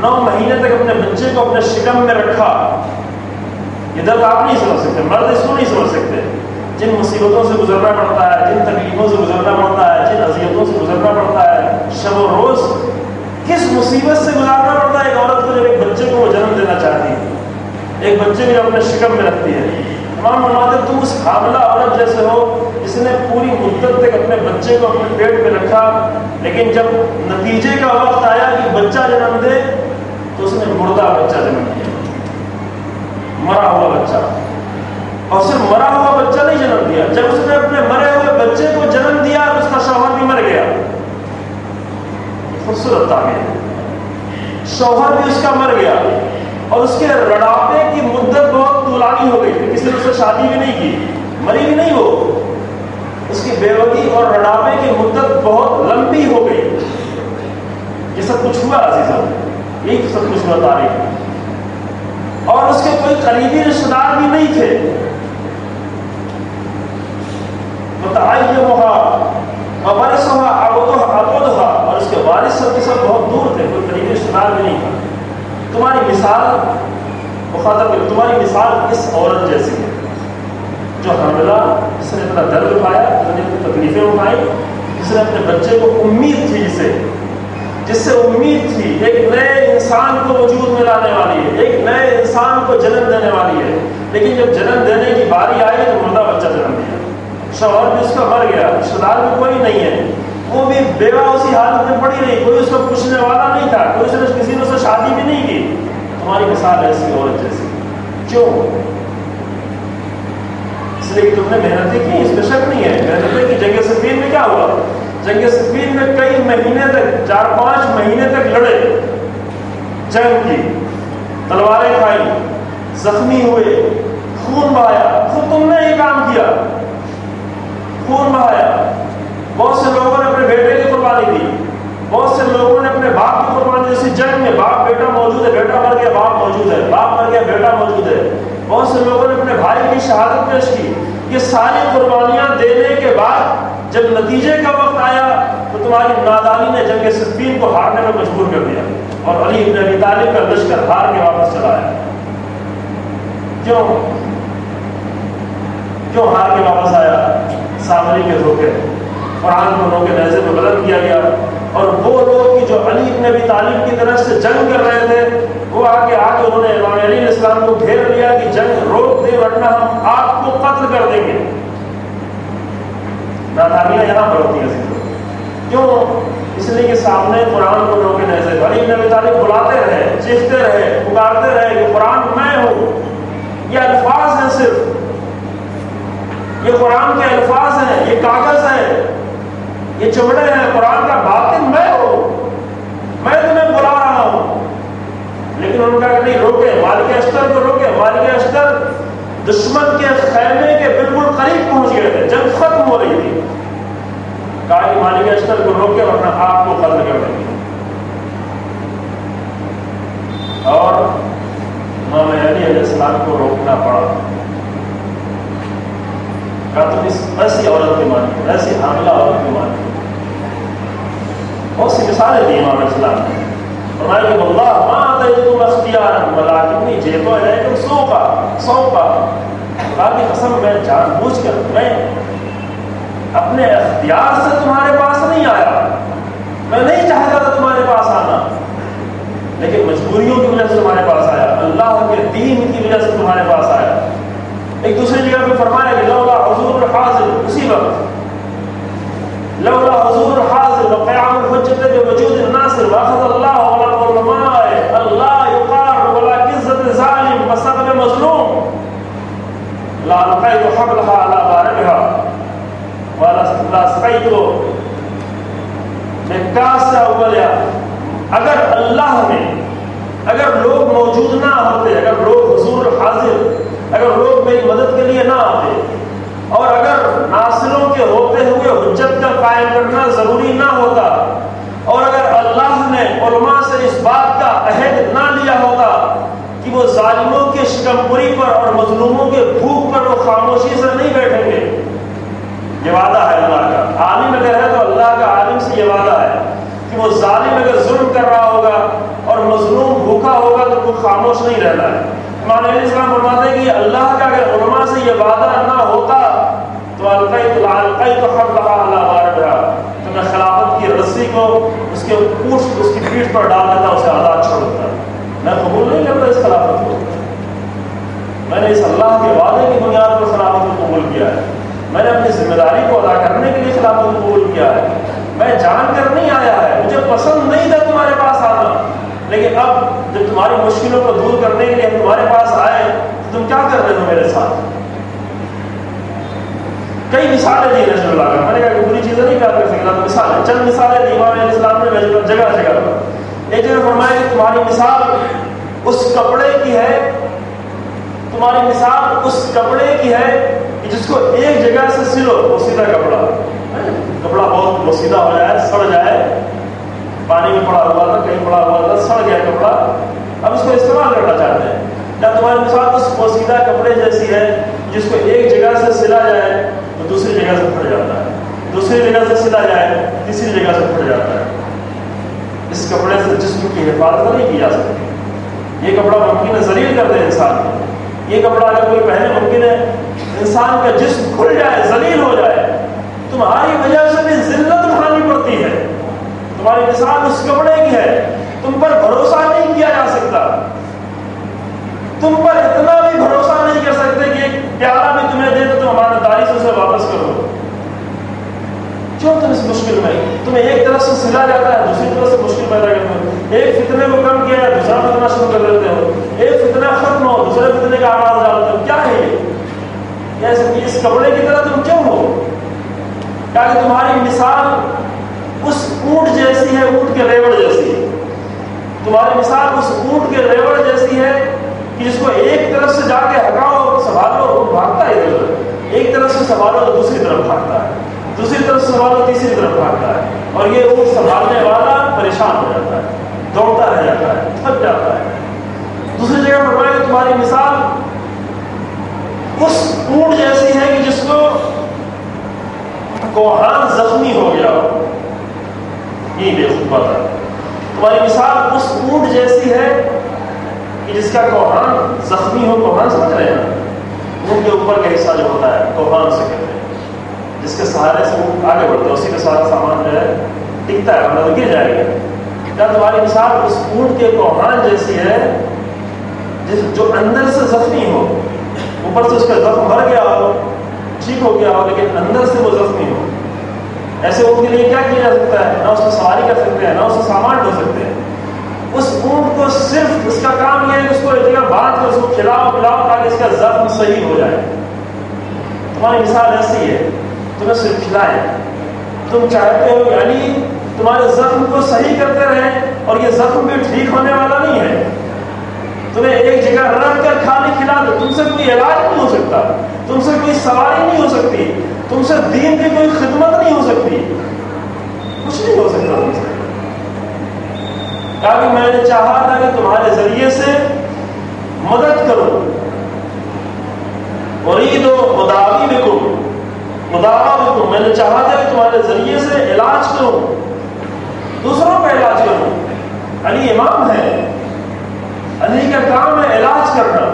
9 مہینے تک اپنے بچے کو اپنے شکم میں رکھا. یہ درد آپ نہیں سمجھ سکتے، مرد اس کو نہیں سمجھ سکتے. جن مصیبتوں سے گزرنا پڑتا ہے، جن تکلیفوں سے گزرنا پڑتا ہے، جن اذیتوں سے گزرنا پڑتا ہے، شب و روز کس مصیبت سے گزارنا پڑتا ہے ایک عورت کو جب ایک بچے کو وہ جنم دینا چاہتی ہے، ایک بچے کو جب اپنے شکم میں رکھتی ہے. امام فرماتے تم اس حاملہ عورت جیسے ہو جس نے پوری مدت تک اپنے بچے کو اپنے پیٹ میں رکھا، لیکن جب نتیجے کا وقت آیا کہ بچہ جنم دے تو اس نے مردہ بچہ جنم دیا، مرا ہوا بچہ. اور صرف مرا ہوا بچہ نہیں جنم دیا، جب اس نے اپنے مرے ہوئے بچے کو جنم دیا تو اس کا شوہر بھی مر گیا. خوبصورت تعبیر ہے. شوہر بھی اس کا مر گیا اور اس کے رڑاپے کی مدت بہت طولانی ہو گئی، کسی نے اس سے شادی بھی نہیں کی، مری بھی نہیں ہو. اس کی بیوگی اور رڑاپے کی مدت بہت لمبی ہو گئی. یہ سب کچھ ہوا عزیزوں، یہی سب کچھ ہوا تاریخ میں. اور اس کے کوئی قریبی رشتہ دار بھی نہیں تھے. اور اس کے وارث سب کے سب بہت دور تھے، کوئی قریبی رشتہ دار بھی نہیں تھا. تمہاری مثال مخاطب، تمہاری مثال اس عورت جیسی ہے جو حاملہ، جس نے اپنا درد اٹھایا، جس نے اپنی تکلیفیں اٹھائی، جس نے اپنے بچے کو امید تھی، جس سے امید تھی ایک نئے انسان کو وجود میں لانے والی ہے، ایک نئے انسان کو جنم دینے والی ہے، لیکن جب جنم دینے کی باری آئی تو مردہ بچہ جنم دیا. شوہر بھی اس کا مر گیا، رشتہ دار بھی کوئی نہیں ہے، وہ بھی بیوہ اسی حالت میں پڑی رہی، کوئی اس کو پوچھنے والا نہیں تھا، کسی نے اس سے شادی بھی نہیں کی. تمہاری مثال ایسی عورت جیسی. کیوں؟ اس لیے کہ تم نے محنتیں کی، اس میں شک نہیں ہے. محنتیں کی. جنگ صفین میں کیا ہوا؟ جنگ صفین میں کئی مہینے تک، 4-5 مہینے تک لڑے، جنگ کی، تلواریں کھائی، زخمی ہوئے، خون بہایا. خود تم نے یہ کام کیا، خون بہایا. بہت سے لوگوں نے اپنے بیٹے کی قربانی دی، بہت سے لوگوں نے اپنے باپ کی قربانی دی. جیسے جنگ میں باپ بیٹا موجود ہے، بیٹا مر گیا باپ موجود ہے، باپ مر گیا بیٹا موجود ہے. بہت سے لوگوں نے اپنے بھائی کی شہادت پیش کی. یہ ساری قربانیاں دینے کے بعد جب نتیجے کا وقت آیا تو تمہاری نادانی نے جنگ صفین کو ہارنے میں مجبور کر دیا اور علی بن ابی طالب کا لشکر ہار کے واپس چلا آیا. کیوں ہار کے واپس آیا؟ سامری کے دھوکے. قرآن کو انہوں کے نیزے میں بلند کیا گیا اور وہ لوگ جو علی بن ابی طالب کی طرف سے جنگ کر رہے تھے وہ آگے انہوں نے امام علی علیہ السلام کو گھیر لیا کہ جنگ روک دے ورنہ ہم آپ کو قتل کر دیں گے. نادانیاں یہاں پر ہوتی ہیں. کیوں؟ اس لیے کہ سامنے قرآن کو لوگ کے نیزے. علی بن ابی طالب بلاتے رہے، چیختے رہے، پکارتے رہے کہ قرآن میں ہوں. یہ الفاظ ہیں، صرف یہ قرآن کے الفاظ ہیں، یہ کاغذ ہے، یہ چمڑے ہیں. قرآن کا باطن میں ہوں، میں تمہیں بلا رہا ہوں. لیکن ان کا نہیں روکے. مالک اشتر کو روکے. مالک اشتر دشمن کے خیمے کے بالکل قریب پہنچ گئے تھے، جنگ ختم ہو رہی تھی. کہا کہ مالک اشتر کو روکے ورنہ آپ کو قتل کر دیں گے. اور امام علی علیہ السلام کو روکنا پڑا. کہا تم ایسی عورت کی مانتے، ایسی حاملہ عورت کی مانتے. بہت سی مثالیں دی امام علیہ السلام نے. فرمایا کہ اللہ ما اتیتکم اختیارا ولکنی جئت الیکم سوقا. خدا کی قسم میں جان بوجھ کر میں اپنے اختیار سے تمہارے پاس نہیں آیا. میں نہیں چاہتا تھا تمہارے پاس آنا، لیکن مجبوریوں کی وجہ سے تمہارے پاس آیا، اللہ کے دین کی وجہ سے تمہارے پاس آیا. ایک دوسری جگہ پہ فرمایا کہ لولا حضور الحاضر، اسی وقت لولا حضور الحاضر وقیام الحجت بوجود الناصر واخذ اللہ ولا علماء اللہ یقار ولا عزت ظالم وصبر مظلوم لا لقيت حبلها على باربها ولا سقيت بكاس اولیا. اگر اللہ میں اگر لوگ موجود نہ ہوتے، اگر لوگ حضور حاضر، اگر لوگ میری مدد کے لیے نہ آتے، اور اگر ناصروں کے ہوتے ہوئے حجت کا قائم کرنا ضروری نہ ہوتا، اور اگر اللہ نے علماء سے اس بات کا عہد نہ لیا ہوتا کہ وہ ظالموں کے شکمپری پر اور مظلوموں کے بھوک پر وہ خاموشی سے نہیں بیٹھیں گے. یہ وعدہ ہے اللہ کا. عالم اگر ہے تو اللہ کا عالم سے یہ وعدہ ہے کہ وہ ظالم اگر ظلم کر رہا ہوگا اور مظلوم بھوکا ہوگا تو وہ خاموش نہیں رہتا ہے. امام علیہ السلام فرماتے ہیں کہ اللہ کا اگر علماء سے یہ وعدہ نہ ہوتا تو القیت حبلها علی باربها، تو میں خلافت کی رسی کو اس کے پیٹھ پر ڈال دیتا، اسے آزاد چھوڑ دیتا. میں قبول نہیں کرتا اس خلافت کو. میں نے اس اللہ کے وعدے کی بنیاد پر خلافت کو قبول کیا ہے. میں نے اپنی ذمہ داری کو ادا کرنے کے لیے خلافت کو قبول کیا ہے. میں جان کر نہیں آیا ہے، مجھے پسند نہیں تھا تمہارے پاس آنا، لیکن اب جب تمہاری مشکلوں کو دور کرنے کے لیے ہم تمہارے پاس آئے تو تم کیا کر رہے ہو میرے ساتھ. کئی مثالیں دی رسول اللہ کا. میں نے کہا کہ پوری چیزیں نہیں کر سکتا، مثالیں چند مثالیں دی امام علیہ السلام نے جگہ جگہ پر. ایک جگہ فرمایا کہ تمہاری مثال اس کپڑے کی ہے، تمہاری مثال اس کپڑے کی ہے کہ جس کو ایک جگہ سے سلو، وہ سیدھا کپڑا بہت وسیدہ ہو جائے، سڑ جائے، پانی میں پڑا ہوا تھا، کہیں پڑا ہوا تھا، سڑ گیا کپڑا، اب اس کو استعمال کرنا چاہتے ہیں. یا تمہاری مثال اس وسیدہ کپڑے جیسی ہے جس کو ایک جگہ سے سلا جائے تو دوسری جگہ سے پھٹ جاتا ہے، دوسری جگہ سے سلا جائے تیسری جگہ سے پھٹ جاتا ہے. اس کپڑے سے جسم کی حفاظت نہیں کی جا سکتی. یہ کپڑا ممکن ہے ذلیل کر دے انسان کو. یہ کپڑا اگر کوئی پہنے ممکن ہے انسان کا جسم کھل جائے، ذلیل ہو جائے. تمہاری وجہ سے بھی ذلت اٹھانی پڑتی ہے. تمہاری مثال اس کپڑے کی ہے. تم پر بھروسہ نہیں کیا جا سکتا، تم پر اتنا بھی بھروسہ نہیں کر سکتے کہ ایک پیالہ بھی تمہیں دے تو تم امانتداری سے اسے واپس کرو. کیوں تم اس مشکل میں؟ تمہیں ایک طرف سے سلا جاتا ہے، دوسری طرف سے مشکل پیدا کرتے ہو. ایک فتنے کو کم کیا ہے، دوسرا فتنہ شروع کر دیتے ہو. ایک فتنہ ختم ہو، دوسرے فتنے کا آغاز ڈالتے ہو. کیا ہے یہ؟ اس کپڑے کی طرح تم کیوں ہو؟ تاکہ تمہاری مثال اس اونٹ جیسی ہے، اونٹ کے ریوڑ جیسی ہے. تمہاری مثال اس اونٹ کے ریوڑ جیسی ہے کہ جس کو ایک طرف سے جا کے ہٹاؤ، سنبھالو، وہ بھاگتا ہے ادھر ادھر. ایک طرف سے سنبھالو تو دوسری طرف بھاگتا ہے، دوسری طرف سنبھالو تیسری طرف بھاگتا ہے. اور یہ اونٹ سنبھالنے والا پریشان ہو جاتا ہے، دوڑتا رہ جاتا ہے، تھک جاتا ہے. دوسری جگہ فرمایا کہ تمہاری مثال اس اونٹ جیسی ہے کہ جس کو کوہان زخمی ہو گیا ہو. یہ بے خود بات ہے. تمہاری مثال اس اونٹ جیسی ہے کہ جس کا کوہان زخمی ہو. کوہان سمجھ رہے ہیں؟ اونٹ کے اوپر کا حصہ جو ہوتا ہے کوہان سے کہتے ہیں، جس کے سہارے سے وہ آگے بڑھتا ہے، اسی کے سارا سامان جو ہے ٹکتا ہے، ورنہ گر جائے گا. کیا تمہاری مثال اس اونٹ کے کوہان جیسی ہے جو اندر سے زخمی ہو، اوپر سے اس کا زخم بھر گیا ہو، ٹھیک ہو گیا ہو، لیکن اندر سے وہ زخمی ہو. ایسے اونٹ کے لیے کیا کیا جا سکتا ہے؟ نہ اس میں سواری کر سکتے ہیں، نہ اس سے سامان ڈھو سکتے ہیں. اس اونٹ کو صرف اس کا کام یہ ہے کہ اس کو ایک جگہ باندھ کر اس کو کھلاؤ پلاؤ تاکہ اس کا زخم صحیح ہو جائے. تمہاری مثال ایسی ہے، تمہیں صرف کھلائے. تم چاہتے ہو کہ علی تمہارے زخم کو صحیح کرتے رہے، اور یہ زخم بھی ٹھیک ہونے والا نہیں ہے. تمہیں ایک جگہ رکھ کر کھانے کھلا دو، تم سے کوئی علاج نہیں ہو سکتا، تم سے کوئی سواری نہیں ہو سکتی، تم سے دین کی کوئی خدمت نہیں ہو سکتی، کچھ نہیں ہو سکتا تم سے. کہا کہ میں نے چاہا تھا کہ تمہارے ذریعے سے مدد کروں، اريد مداوع بكم، میں نے چاہا تھا کہ تمہارے ذریعے سے علاج کروں، دوسروں کا علاج کروں۔ علی امام ہے، علی کا کام ہے علاج کرنا،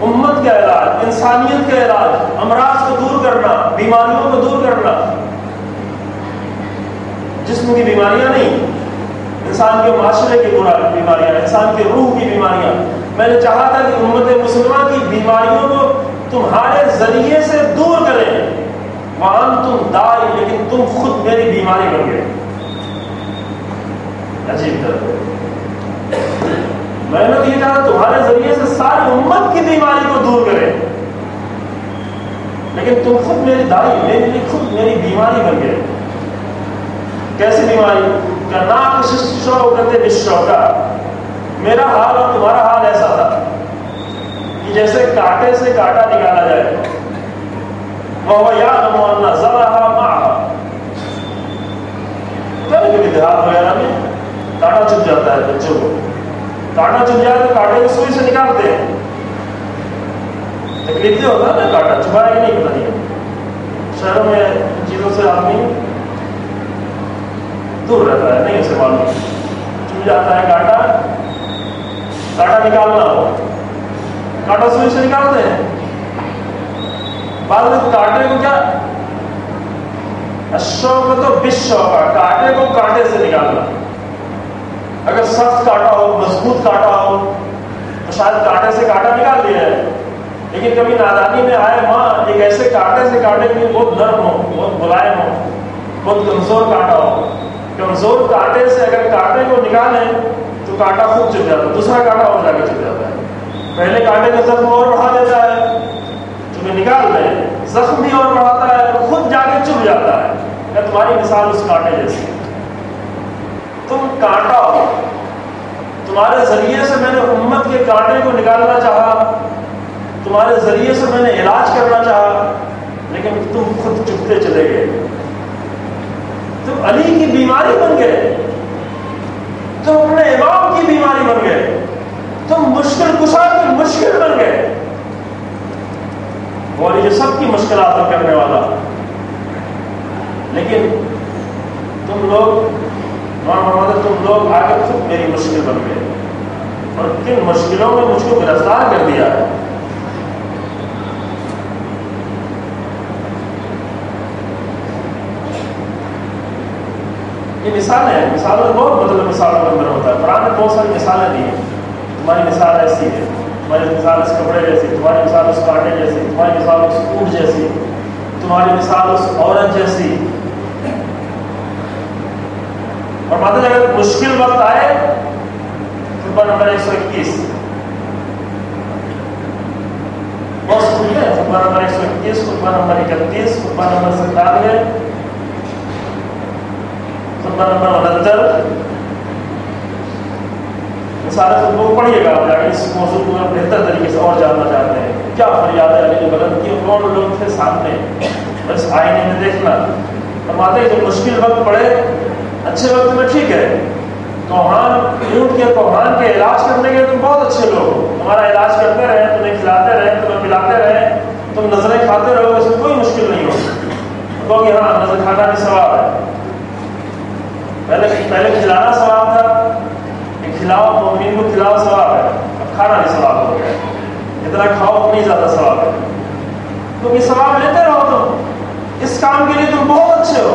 امت کا علاج، انسانیت کا علاج، امراض کو دور کرنا، بیماریوں کو دور کرنا، جسم کی بیماریاں نہیں، انسان کے معاشرے کی بیماریاں، انسان کے روح کی بیماریاں۔ میں نے چاہا تھا کہ امت مسلمہ کی بیماریوں کو تمہارے ذریعے سے دور کریں، وَأَنْتُمْ داعی، لیکن تم خود میری بیماری بن گئے۔ عجیب طرح میں نے یہ کہا تمہارے ذریعے سے ساری امت کی بیماری کو دور کریں، لیکن تم خود میری داعی، میرے لیے خود میری بیماری بن گئے۔ کیسی بیماری؟ کہ ناقص الشوکۃ بالشوکہ، میرا حال اور تمہارا حال ایسا تھا کہ جیسے کانٹے سے کانٹا نکالا جائے، وَهُوَ يَعْلَمُ أَنَّ زَرَعَهَا مَعَهَا، کبھی دیہات وغیرہ میں کانٹا چبھ جاتا ہے، بچوں کو کانٹا چبھ جائے تو کانٹے کو سوئی سے نکالتے ہیں، تکلیف نہیں ہوتا نا، کانٹا چبھائے کہ نہیں پتہ نہیں۔ شہروں میں ان چیزوں سے آدمی دور رہتا ہے، نہیں اسے معلوم، چبھ جاتا ہے کانٹا نکالنا ہو، کانٹا سوئی سے نکالتے ہیں۔ بعد میں کانٹے کو کیا الشوکۃ بالشوکہ، کانٹے کو کانٹے سے نکالنا۔ اگر سخت کانٹا ہو، مضبوط کانٹا ہو تو شاید کانٹے سے کانٹا نکال دیا ہے، لیکن کبھی نادانی میں آئے ماں ایک ایسے کانٹے سے کانٹے کے بہت نرم ہو، بہت ملائم ہو، بہت کمزور کانٹا ہو، کمزور کانٹے سے اگر کانٹے کو نکالیں تو کانٹا خود چبھ جاتا ہے، دوسرا کانٹا اور جا کے چبھ جاتا ہے۔ پہلے کانٹے کا زخم اور بڑھا دیتا ہے، چونکہ نکال لیں زخم بھی اور بڑھاتا ہے اور خود جا کے چبھ جاتا ہے۔ کہ تمہاری مثال اس کانٹے جیسی، تم کانٹا ہو، تمہارے ذریعے سے میں نے امت کے کانٹے کو نکالنا چاہا، تمہارے ذریعے سے میں نے علاج کرنا چاہا، لیکن تم خود چبھتے چلے گئے، تم علی کی بیماری بن گئے، تم اپنے امام کی بیماری بن گئے، تم مشکل کشا کی مشکل بن گئے، اور یہ سب کی مشکلات حل کرنے والا، لیکن تم لوگ آگے خود میری مشکل بن گئے، اور کن مشکلوں میں مجھ کو گرفتار کر دیا ہے۔ یہ مثالیں ہیں، مثالوں میں بہت مطلب مثالوں کے اندر ہوتا ہے، قرآن میں بہت ساری مثالیں دی ہیں۔ تمہاری مثال ایسی ہے، تمہاری مثال اس کپڑے جیسی، تمہاری مثال اس کانٹے جیسی، تمہاری مثال اس اونٹ جیسی، تمہاری مثال اس عورت جیسی۔ اور مطلب اگر مشکل وقت آئے، خطبہ نمبر 121 بہت سکول ہے، خطبہ نمبر 121، خطبہ نمبر 31، خطبہ نمبر 97، خطبہ نمبر 69، سارے خطبوں کو پڑھیے گا آپ جا کے، اس موضوع کو بہتر طریقے سے اور جاننا چاہتے ہیں۔ کیا فریاد علی نے بلند کی، کون لوگ تھے سامنے، بس آئینے میں دیکھنا۔ فرماتے ہیں جب مشکل وقت پڑے، اچھے وقت میں ٹھیک ہے، اونٹ کے کوہان کے علاج کرنے کے تم بہت اچھے لوگ ہو، تمہارا علاج کرتے رہے، تمہیں کھلاتے رہے، تمہیں پلاتے رہے، تم نظریں کھاتے رہو، اس میں کوئی مشکل نہیں ہو، کہ ہاں نظر کھانا بھی ثواب ہے۔ پہلے کھلانا ثواب تھا، کھلاؤ مومنین کو کھلاؤ ثواب ہے، اب کھانا بھی ثواب ہو گیا، جتنا کھاؤ اتنی زیادہ ثواب ہے، تم یہ ثواب لیتے رہو، تم اس کام کے لیے تم بہت اچھے ہو۔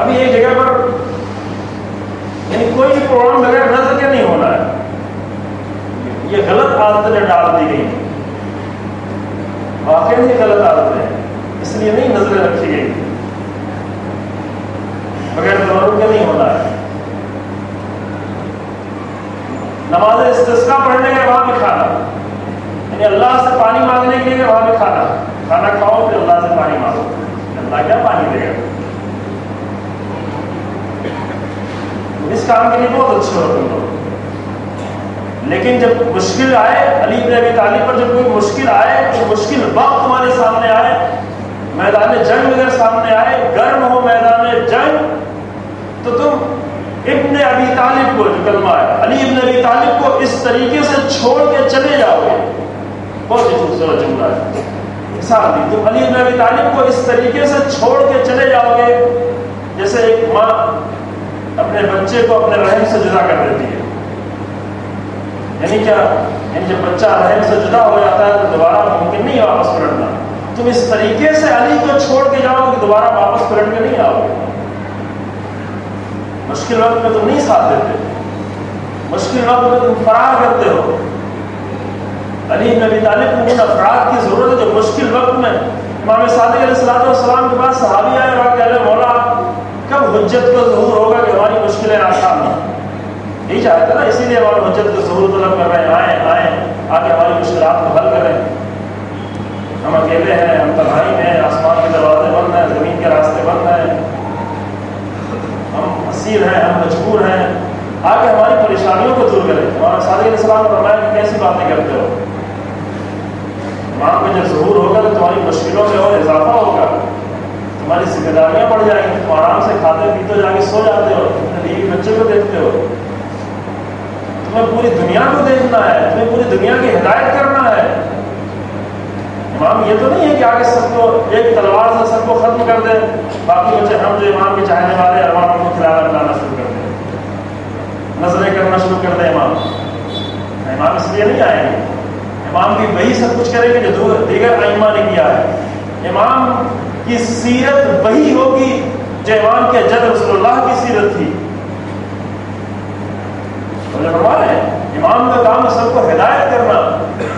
ابھی ایک جگہ پر یعنی کوئی بھی پروگرام بغیر نظر کے نہیں ہونا ہے، یہ غلط عادتیں ڈال دی گئی، واقعی یہ غلط عادتیں، اس لیے نہیں نظریں رکھی گئی، بغیر تبرک کے نہیں ہونا ہے۔ نماز استسقاء پڑھنے کے بعد بھی کھانا، یعنی اللہ سے پانی مانگنے کے لیے وہاں بھی کھانا کھاؤ، پھر اللہ سے پانی مانگو، اللہ کیا پانی دے گا؟ اس کام کے لیے بہت اچھے ہو تم لوگ، لیکن جب مشکل آئے، علی بن ابی طالب پر جب کوئی مشکل آئے، کوئی مشکل وقت تمہارے سامنے آئے، میدان جنگ اگر سامنے آئے، گرم ہو میدان جنگ، تو تم ابن ابی طالب کو، جو کلمہ ہے علی ابن ابی طالب کو اس طریقے سے چھوڑ کے چلے جاؤ گے، بہت ہی خوبصورت جملہ ہے، مثال دی، تم علی ابن ابی طالب کو اس طریقے سے چھوڑ کے چلے جاؤ گے جیسے ایک ماں اپنے بچے کو اپنے رحم سے جدا کر دیتی ہے. یعنی کیا؟ یعنی جب بچہ رحم سے جدا ہو جاتا ہے تو دوبارہ ممکن نہیں واپس پلٹنا. تم اس طریقے سے علی کو چھوڑ کے جاؤ کہ دوبارہ واپس پلٹ کے نہیں آؤ گے. مشکل وقت میں تم نہیں ساتھ دیتے، مشکل وقت میں تم فرار کرتے ہو. علی بن ابی طالب کو ان افراد کی ضرورت ہے جو مشکل وقت میں، امام صادق علیہ السلام کے پاس صحابی آئے اور کہہ رہے مولا کب حجت کا ظہور ہوگا کہ ہماری مشکلیں آسان ہوں. یہی چاہتے نا، اسی لیے ہمارے حجت کا ظہور طلب کر رہے ہیں، آئیں آ کے ہماری مشکلات کو حل کریں. ہم اکیلے ہیں، ہم تنہائی ہیں، آسمان کے دروازے بند ہیں، زمین کے راستے بند ہیں، ہم اسیر ہیں، ہم مجبور ہیں، آ کے ہماری پریشانیوں کو دور کریں. ہمارے صادق علیہ السلام نے فرمایا کہ کیسی باتیں کرتے ہو، امام کا جب ظہور ہوگا تو تمہاری مشکلوں میں اور اضافہ ہوگا، تمہاری ذمہ داریاں بڑھ جائیں گی، تم آرام سے کھاتے پیتے جا کے سو جاتے ہو، اپنے بیوی بچے کو دیکھتے ہو. تمہیں پوری دنیا کو دیکھنا ہے، تمہیں پوری دنیا کی ہدایت کرنا ہے. امام یہ تو نہیں ہے کہ آگے سب کو ایک تلوار سے سب کو ختم کر دے، باقی بچے ہم جو امام کے چاہنے والے امام کو کھلانا پلانا شروع کر دیں، نظریں کرنا شروع کر دیں. امام اس لیے نہیں آئے گے. امام بھی وہی سب کچھ کریں گے جو دیگر ائمہ نے کیا ہے. امام کی سیرت وہی ہوگی جو امام کے جد رسول اللہ کی سیرت تھی. امام کا کام سب کو ہدایت کرنا.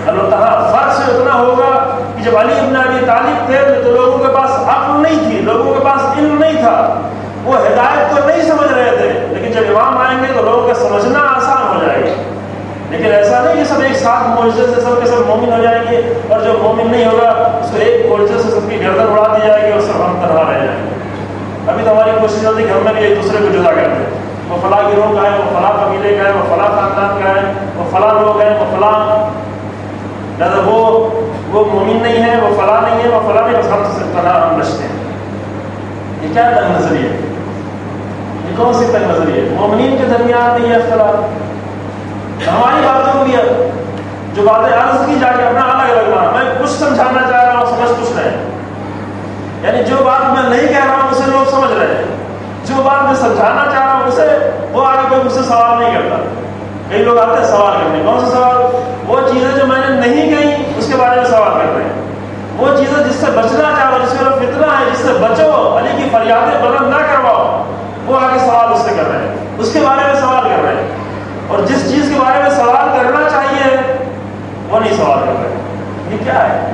اللہ تعالیٰ فرق سے اتنا ہوگا کہ جب علی ابن ابی طالب تھے تو لوگوں کے پاس عقل نہیں تھی، لوگوں کے پاس علم نہیں تھا، وہ ہدایت کو نہیں سمجھ رہے تھے. لیکن جب امام آئیں گے تو لوگوں کا سمجھنا آسان ہو جائے گا. لیکن ایسا نہیں کہ سب ایک ساتھ معجزے سے سب کے سب مومن ہو جائیں گے اور جو مومن نہیں ہوگا اس کو ایک معجزے سے سب کی گردن اڑا دی جائے گی اور سب ہم تنہا رہ جائیں گے. ابھی تو ہماری کوشش ہوتی ہے کہ ہم نے بھی ایک دوسرے کو جدا کر دیں. وہ فلاں گروہ کا ہے، وہ فلاں قبیلے کا ہے، وہ فلاں خاندان کا ہے، وہ فلاں لوگ ہیں، وہ فلاں وہ مومن نہیں ہے، وہ فلاں نہیں ہے، وہ فلاں نہیں، بس ہم سے تنہا ہم رشتے ہیں. یہ کیا تنگ نظری ہے؟ یہ کون سی تنگ نظری ہے؟ مومنین کے درمیان نہیں ہے اختلاف. ہماری باتوں کو بھی جو باتیں عرض کی جا کے اپنا الگ الگ مانا. میں کچھ سمجھانا چاہ رہا ہوں، سمجھ کچھ رہے ہیں. یعنی جو بات میں نہیں کہہ رہا ہوں اسے لوگ سمجھ رہے ہیں، جو بات میں سمجھانا چاہ رہا ہوں اسے وہ آگے کوئی مجھ سے سوال نہیں کرتا. کئی لوگ آتے ہیں سوال کرنے. کون سا سوال؟ وہ چیزیں جو میں نے نہیں کہی اس کے بارے میں سوال کر رہے ہیں. وہ چیزیں جس سے بچنا چاہو، جس میں فتنہ ہے، جس سے بچو، علی کی فریادیں بلند نہ کرواؤ، وہ آگے سوال اس سے کر رہے ہیں، اس کے بارے میں سوال کر رہے ہیں. اور جس چیز کے بارے میں سوال کرنا چاہیے وہ نہیں سوال کر رہے. یہ کیا ہے؟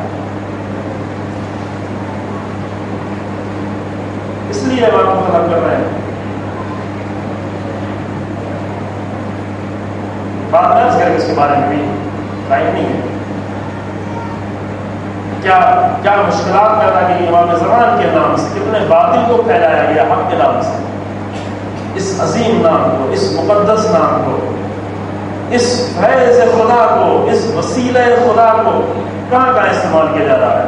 اس لیے ہم آپ کو طلب کر رہے ہیں. بات درج کریں اس کے بارے میں بھی ٹائم نہیں ہے. کیا مشکلات پیدا کی امام زمان کے نام سے، کتنے باطل کو پھیلایا گیا حق کے نام سے. اس عظیم نام کو، اس مقدس نام کو، اس فیض خدا کو، اس وسیلہ خدا کو کہاں کہاں استعمال کیا جا رہا ہے.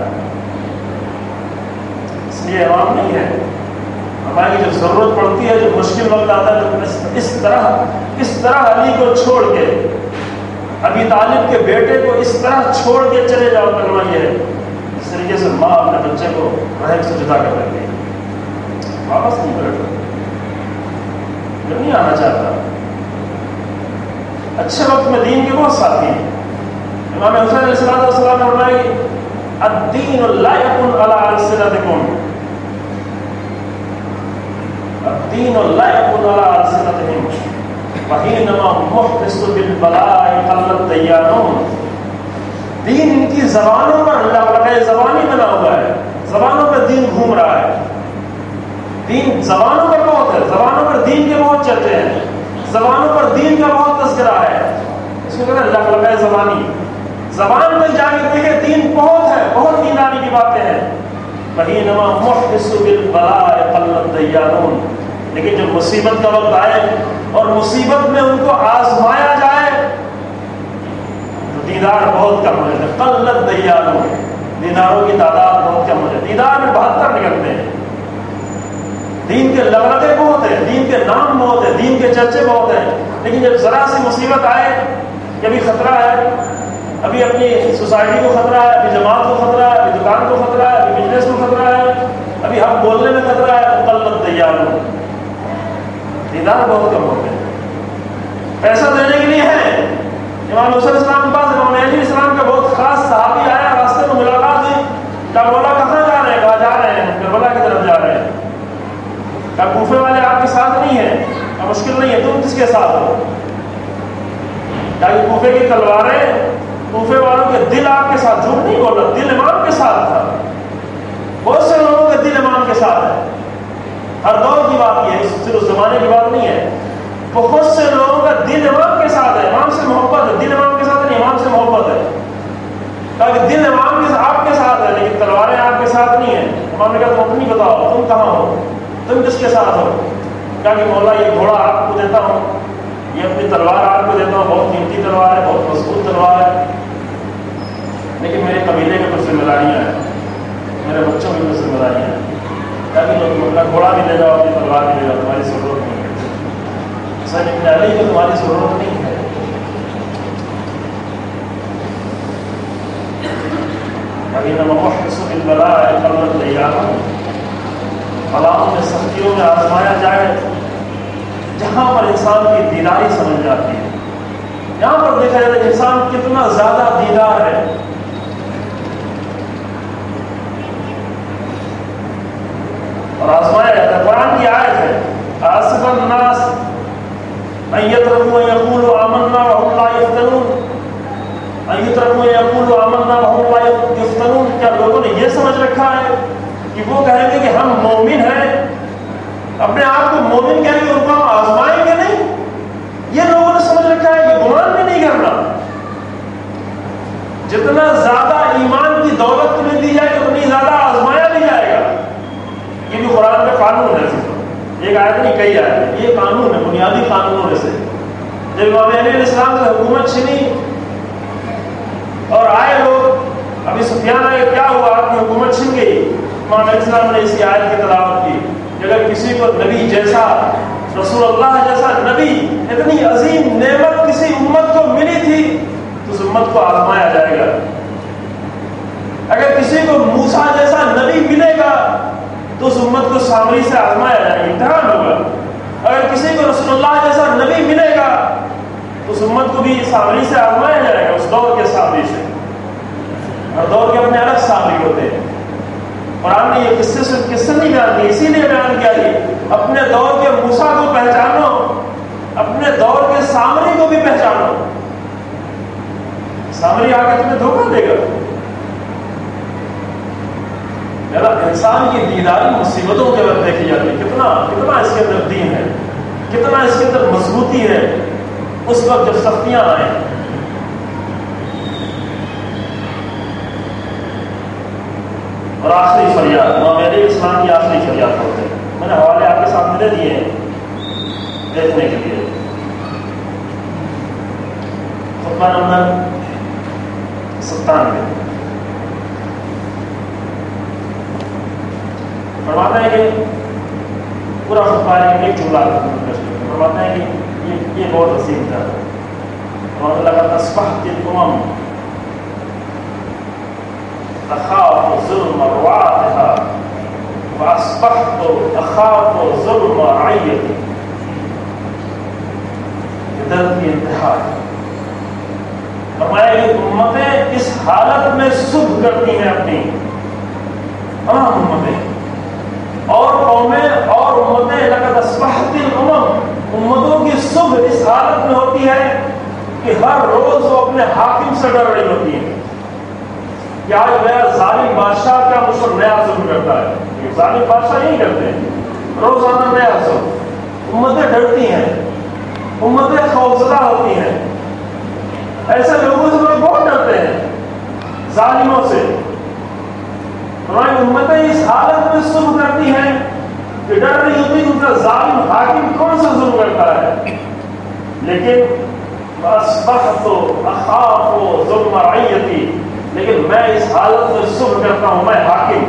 اس لیے امام نہیں ہے. ہماری جو ضرورت پڑتی ہے، جو مشکل وقت آتا ہے تو اس طرح علی کو چھوڑ کے، ابی طالب کے بیٹے کو اس طرح چھوڑ کے چلے جاؤ. کلمہ یہ ہے اس طریقے سے ماں اپنے بچے کو رحم سے جدا کر دیتی ہے، واپس نہیں پلٹتا، نہیں آنا چاہتا. اچھے وقت میں دین کے بہت ساتھی ہیں. امام حسین علیہ السلام نے فرمایا کہ الدین لا یکن علی السنتکم، الدین لا یکن علی السنتہم وحینما محدث بالبلاء قلت دیانون. دین ان کی زبانوں پر لقلقۂ زبانی بنا ہوا ہے، زبانوں پر دین گھوم رہا ہے. دین زبانوں پر بہت ہے، زبانوں پر دین کے بہت چرچے ہیں، زبانوں پر دین کا بہت تذکرہ ہے. اس کو کہتے ہیں لقلقۂ زبانی. زبان میں جا کے دیکھے دین بہت ہے، بہت دینداری کی باتیں ہیں. وحینما محدث بالبلاء قلت دیانون. لیکن جب مصیبت کا وقت آئے اور مصیبت میں ان کو آزمایا جائے تو دیدار بہت کم ہو جاتے ہیں. قلت دیانون، دیداروں کی تعداد بہت کم ہو جاتی ہے. دیدار میں 72 نکلتے ہیں، دین کے لغلغے بہت ہیں، دین کے نام بہت ہیں، دین کے چرچے بہت ہیں، لیکن جب ذرا سی مصیبت آئے کہ ابھی خطرہ ہے، ابھی اپنی سوسائٹی کو خطرہ ہے، ابھی جماعت کو خطرہ ہے، ابھی دکان کو خطرہ ہے، ابھی بزنس کو خطرہ ہے، ابھی حق بولنے میں خطرہ ہے، مقلد دیار دیدار بہت کم ہوتے ہیں. پیسہ دینے کے لیے ہے. امام حسین اسلام کے پاس امام علی اسلام کا بہت خاص صحابی آیا، راستے میں ملاقات ہوئی. کیا بولا کہاں جا رہے ہیں؟ کہا جا رہے ہیں کربلا کی طرف جا رہے ہیں. کیا کوفے والے آپ کے ساتھ نہیں ہیں؟ کیا مشکل نہیں ہے، تم کس کے ساتھ ہو؟ کیا کوفے کی تلواریں، کوفے والوں کے دل آپ کے ساتھ؟ جھوٹ نہیں بولا، دل امام کے ساتھ تھا. بہت سے لوگوں کا دل امام کے ساتھ ہے. ہر دور کی بات یہ ہے، صرف اس زمانے کی بات نہیں ہے. بہت سے لوگوں کا دل امام کے ساتھ ہے، امام سے محبت ہے. دل امام کے ساتھ نہیں، امام سے محبت ہے. تاکہ دل امام کے آپ کے ساتھ ہے لیکن تلواریں آپ کے ساتھ نہیں ہیں. امام نے کہا تم اپنی بتاؤ، تم کہاں ہو، تم کس کے ساتھ ہو؟ کہا کہ مولا یہ گھوڑا آپ کو دیتا ہوں، یہ اپنی تلوار آپ کو دیتا ہوں، بہت قیمتی تلوار ہے، بہت مضبوط تلوار ہے، لیکن میرے قبیلے کے کچھ ذمہ داریاں ہیں، میرے بچوں کی کچھ ذمہ داریاں ہیں. تاکہ تم اپنا گھوڑا بھی لے جاؤ، اپنی تلوار بھی لے جاؤ، تمہاری ضرورت نہیں ہے. حسین ابن علی کو تمہاری ضرورت نہیں ہے. بلاؤں میں سختیوں میں آزمایا جائے جہاں پر انسان کی دیداری سمجھ جاتی ہے. یہاں پر دیکھا جاتا ہے انسان کتنا زیادہ دیدار ہے. اور آزمایا جاتا ہے. قرآن کی آیت ہے حسب الناس ان یترکوا ان یقولوا آمنا وهم لا یفتنون، ان یترکوا ان یقولوا آمنا وهم لا یفتنون. کیا لوگوں نے یہ سمجھ رکھا ہے کہ وہ کہیں گے کہ ہم مومن ہیں، اپنے آپ کو مومن کہیں گے، ان کو ہم آزمائیں گے نہیں؟ یہ لوگوں نے سمجھ رکھا ہے. یہ گمان بھی نہیں کرنا. جتنا زیادہ ایمان کی دولت تمہیں دی جائے اتنی زیادہ آزمایا بھی جائے گا. یہ بھی قرآن کا قانون ہے. ایک آیت نہیں، کئی آیت. یہ قانون ہے، بنیادی قانونوں میں سے. جب امام علی علیہ السلام سے حکومت چھنی اور آئے لوگ ابھی سفیان آئے، کیا ہوا؟ آپ کی حکومت چھن گئی. امام علیہ السلام نے اس کی آیت کی تلاوت کی کہ اگر کسی کو نبی جیسا، رسول اللہ جیسا نبی، اتنی عظیم نعمت کسی امت کو ملی تھی تو اس امت کو آزمایا جائے گا. اگر کسی کو موسیٰ جیسا نبی ملے گا تو اس امت کو سامری سے آزمایا جائے گا، امتحان ہوگا. اگر کسی کو رسول اللہ جیسا نبی ملے گا تو اس امت کو بھی سامری سے آزمایا جائے گا، اس دور کے سامری سے. ہر دور کے اپنے الگ سامری ہوتے ہیں. قرآن نے یہ قصے نہیں بیان کیے، اسی لیے بیان کیا کہ اپنے دور کے موسیٰ کو پہچانو، اپنے دور کے سامری کو بھی پہچانو. سامری آ کے تمہیں دھوکہ دے گا. انسان کی دیداری مصیبتوں کے وقت دیکھی جاتی ہے. کتنا اس کے اندر دین ہے، کتنا اس کے اندر مضبوطی ہے اس وقت جب سختیاں آئیں. اور آخری فریاد امام علیہ السلام کی آخری فریاد ہوتے ہیں. میں نے حوالے آپ کے ساتھ ملے دیے ہیں دیکھنے کے لیے. خطبہ نمبر 97 فرماتے ہیں کہ پورا خطبہ ایک جملہ فرماتے ہیں کہ یہ بہت عظیم تھا. اور لقد اصبحت الامم تخاف ظلم روعاتها واصبحت اخاف ظلم رعیتی. درد کی انتہا ہے. فرمایا کہ امتیں اس حالت میں صبح کرتی ہیں اپنی، تمام امتیں اور قومیں اور امتیں. لقد اصبحت الامم، امتوں کی صبح اس حالت میں ہوتی ہے کہ ہر روز وہ اپنے حاکم سے ڈر رہی ہوتی ہے کہ آج نیا ظالم بادشاہ کیا مجھ پر نیا ظلم کرتا ہے. یہ ظالم بادشاہ یہی کرتے ہیں، روزانہ نیا ظلم. امتیں ڈرتی ہیں، امتیں خوفزدہ ہوتی ہیں. ایسے لوگوں سے لوگ بہت ڈرتے ہیں، ظالموں سے. ہماری امتیں اس حالت میں صبح کرتی ہیں کہ ڈر رہی ہوتی ان کا ظالم حاکم کون سا ظلم کرتا ہے. لیکن اصبحت اخاف ظلم رعیتی، لیکن میں اس حالت میں صبح کرتا ہوں. میں حاکم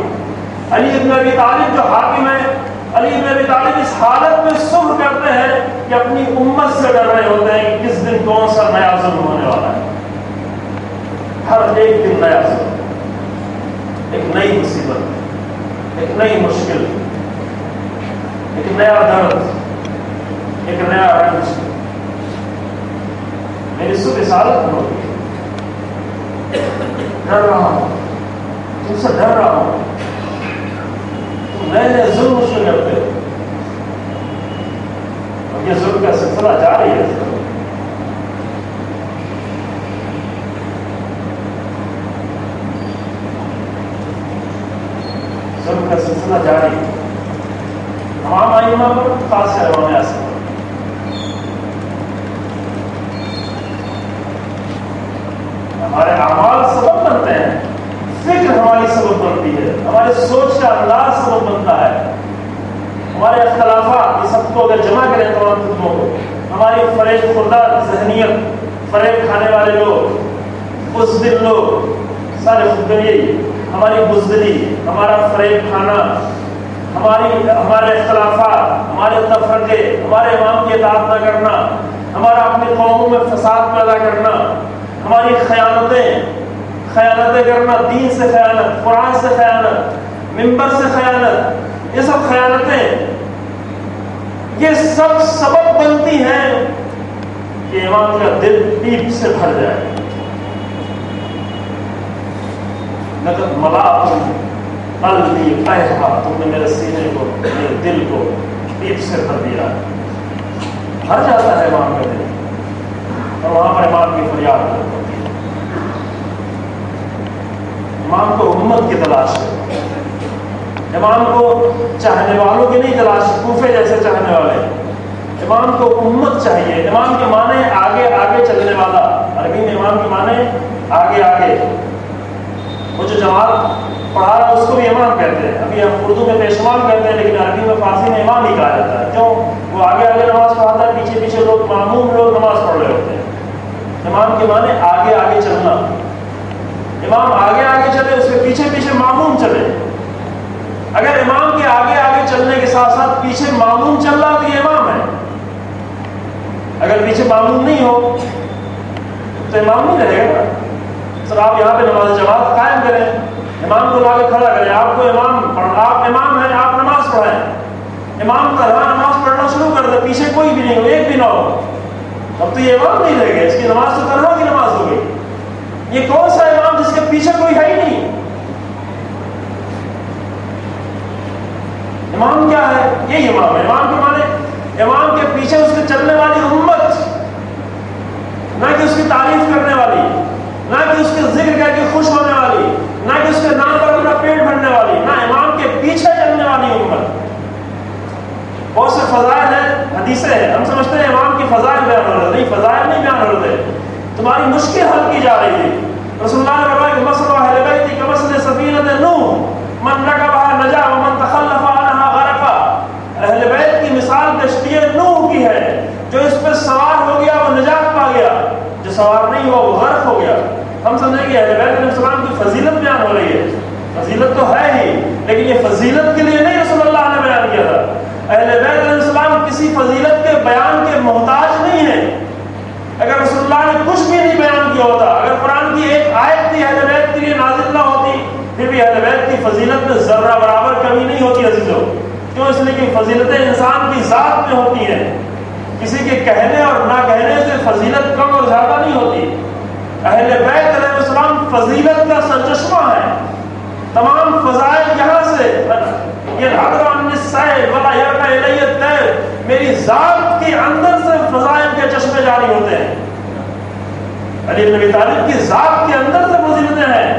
علی ابن ابی طالب جو حاکم ہے علی بن ابی طالب اس حالت میں صبر کرتے ہیں کہ اپنی امت سے ڈر رہے ہوتے ہیں کہ کس دن کون سا نیا ظلم ہونے والا ہے. ہر ایک دن نیا ظلم، ایک نئی مصیبت، ایک نئی مشکل، ایک نیا درد، ایک نیا رنج. میری صبح اس حالت میں ہوتی ہے، ڈر رہا ہوں، تم سے ڈر رہا ہوں، تم نئے نئے ظلم مجھ پہ کرتے ہو، اور یہ ظلم کا سلسلہ جاری ہے. ظلم کا سلسلہ جاری ہے. تمام ائمہ پر، خاص سے امام اعظم، ہمارے اعمال سبب بنتے ہیں، فکر ہماری سبب بنتی ہے، ہمارے سوچ کا انداز سبب بنتا ہے. ہمارے اختلافات، یہ سب کو اگر جمع کریں تمام خطبوں کو، ہماری فریب خوردہ ذہنیت، فریب کھانے والے لوگ، بزدل لوگ، سارے خطبے یہی، ہماری بزدلی، ہمارا فریب کھانا، ہمارے اختلافات، ہمارے تفرقے، ہمارے امام کی اطاعت نہ کرنا، ہمارا اپنی قوموں میں فساد پیدا کرنا، ہماری خیانتیں کرنا، دین سے خیانت، قرآن سے خیانت، منبر سے خیانت، یہ سب خیانتیں، یہ سب سبب بنتی ہیں کہ امام کا دل پیپ سے بھر جائے. لقد ملأتم قلبی قیحا، تم نے میرے سینے کو، میرے دل کو پیپ سے بھر دیا. بھر جاتا ہے امام کا دل، اور وہاں پر امام کی فریاد ہوتی ہے. امام کو امت کی تلاش ہے، امام کو چاہنے والوں کی نہیں تلاش، کوفے جیسے چاہنے والے. امام کو امت چاہیے. امام کے معنی آگے آگے چلنے والا، عربی میں امام کے معنی آگے آگے. وہ جو جماعت پڑھا رہا ہے اس کو بھی امام کہتے ہیں. ابھی ہم اردو میں پیشوان کہتے ہیں، لیکن عربی میں فارسی میں امام ہی کہا جاتا ہے. کیوں؟ وہ آگے آگے نماز پڑھاتا ہے، پیچھے پیچھے لوگ، معموم لوگ نماز پڑھ رہے ہوتے ہیں. امام کے معنی آگے آگے چلنا. امام آگے آگے چلے، اس کے پیچھے پیچھے معموم چلے. اگر امام کے آگے آگے چلنے کے ساتھ ساتھ پیچھے معموم چل رہا تو یہ امام ہے. اگر پیچھے معموم نہیں ہو تو امام نہیں رہے گا. سر آپ یہاں پہ نماز جماعت قائم کریں، امام کو لا کے کھڑا کریں، آپ کو آپ امام ہیں، آپ نماز پڑھائیں. امام تنہا نماز پڑھنا شروع کر دے، پیچھے کوئی بھی نہیں ہو، ایک بھی نہ ہو، اب تو یہ امام نہیں رہ گئے. اس کی نماز تو تنہا کی نماز ہو گئی. یہ کون سا امام جس کے پیچھے کوئی ہے ہی نہیں؟ امام کیا ہے؟ یہی امام ہے. امام کے معنی، امام کے پیچھے اس کے چلنے والی امت، نہ کہ اس کی تعریف کرنے والی، نہ کہ اس کے ذکر کر کے خوش ہونے والی، نہ کہ اس کے نام پر اپنا پیٹ بھرنے والی، نہ امام کے پیچھے چلنے والی امت. بہت سے فضائل ہیں، حدیثیں ہیں، ہم سمجھتے ہیں امام کی فضائل بیان ہو رہے، نہیں، فضائل نہیں بیان ہو رہے، تمہاری مشکل حل کی جا رہی ہے. رسول اللہ نے فرمایا کہ مثل اہل بیتی کمثل سفینۃ نوح من رکبها نجا ومن تخلف عنها غرق. اہل بیت کی مثال کشتی نوح کی ہے، جو اس پہ سوار ہو گیا وہ نجات پا گیا، جو سوار نہیں ہوا وہ غرق ہو گیا. ہم سمجھیں کہ اہل بیت علیہ السلام کی فضیلت بیان ہو رہی ہے. فضیلت تو ہے ہی، لیکن یہ فضیلت کے لیے نہیں رسول اللہ نے بیان کیا تھا. اہل بیت علیہ السلام کسی فضیلت کے بیان کے محتاج نہیں ہے. اگر رسول اللہ نے کچھ بھی نہیں بیان کیا ہوتا، اگر قرآن کی ایک آیت بھی اہل بیت کے لیے نازل نہ ہوتی، پھر بھی اہل بیت کی فضیلت میں ذرہ برابر کمی نہیں ہوتی عزیزو. کیوں؟ اس لیے کہ فضیلتیں انسان کی ذات میں ہوتی ہیں. کسی کے کہنے اور نہ کہنے سے فضیلت کم اور زیادہ نہیں ہوتی. اہل بیت علیہ السلام فضیلت کا سرچشمہ ہے. تمام فضائل یہاں سے، میری ذات کے اندر سے فضائل کے چشمے جاری ہوتے ہیں. علی بن ابی طالب کی ذات کے اندر سے فضیلتیں ہیں.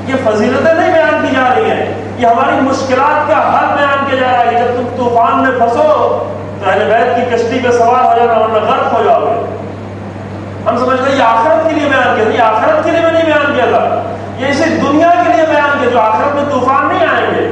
یہ فضیلتیں نہیں بیان کی جا رہی ہیں، یہ ہماری مشکلات کا حل بیان کیا جا رہا ہے. جب تم طوفان میں پھنسو تو اہل بیت کی کشتی پہ سوار ہو جانا ورنہ غرق ہو جاؤ گے. ہم سمجھتے ہیں یہ آخرت کے لیے بیان کیا تھا، یہ آخرت کے لیے میں نہیں بیان کیا تھا، یہ اسے دنیا کے لیے بیان کیا. جو آخرت میں طوفان نہیں آئیں گے،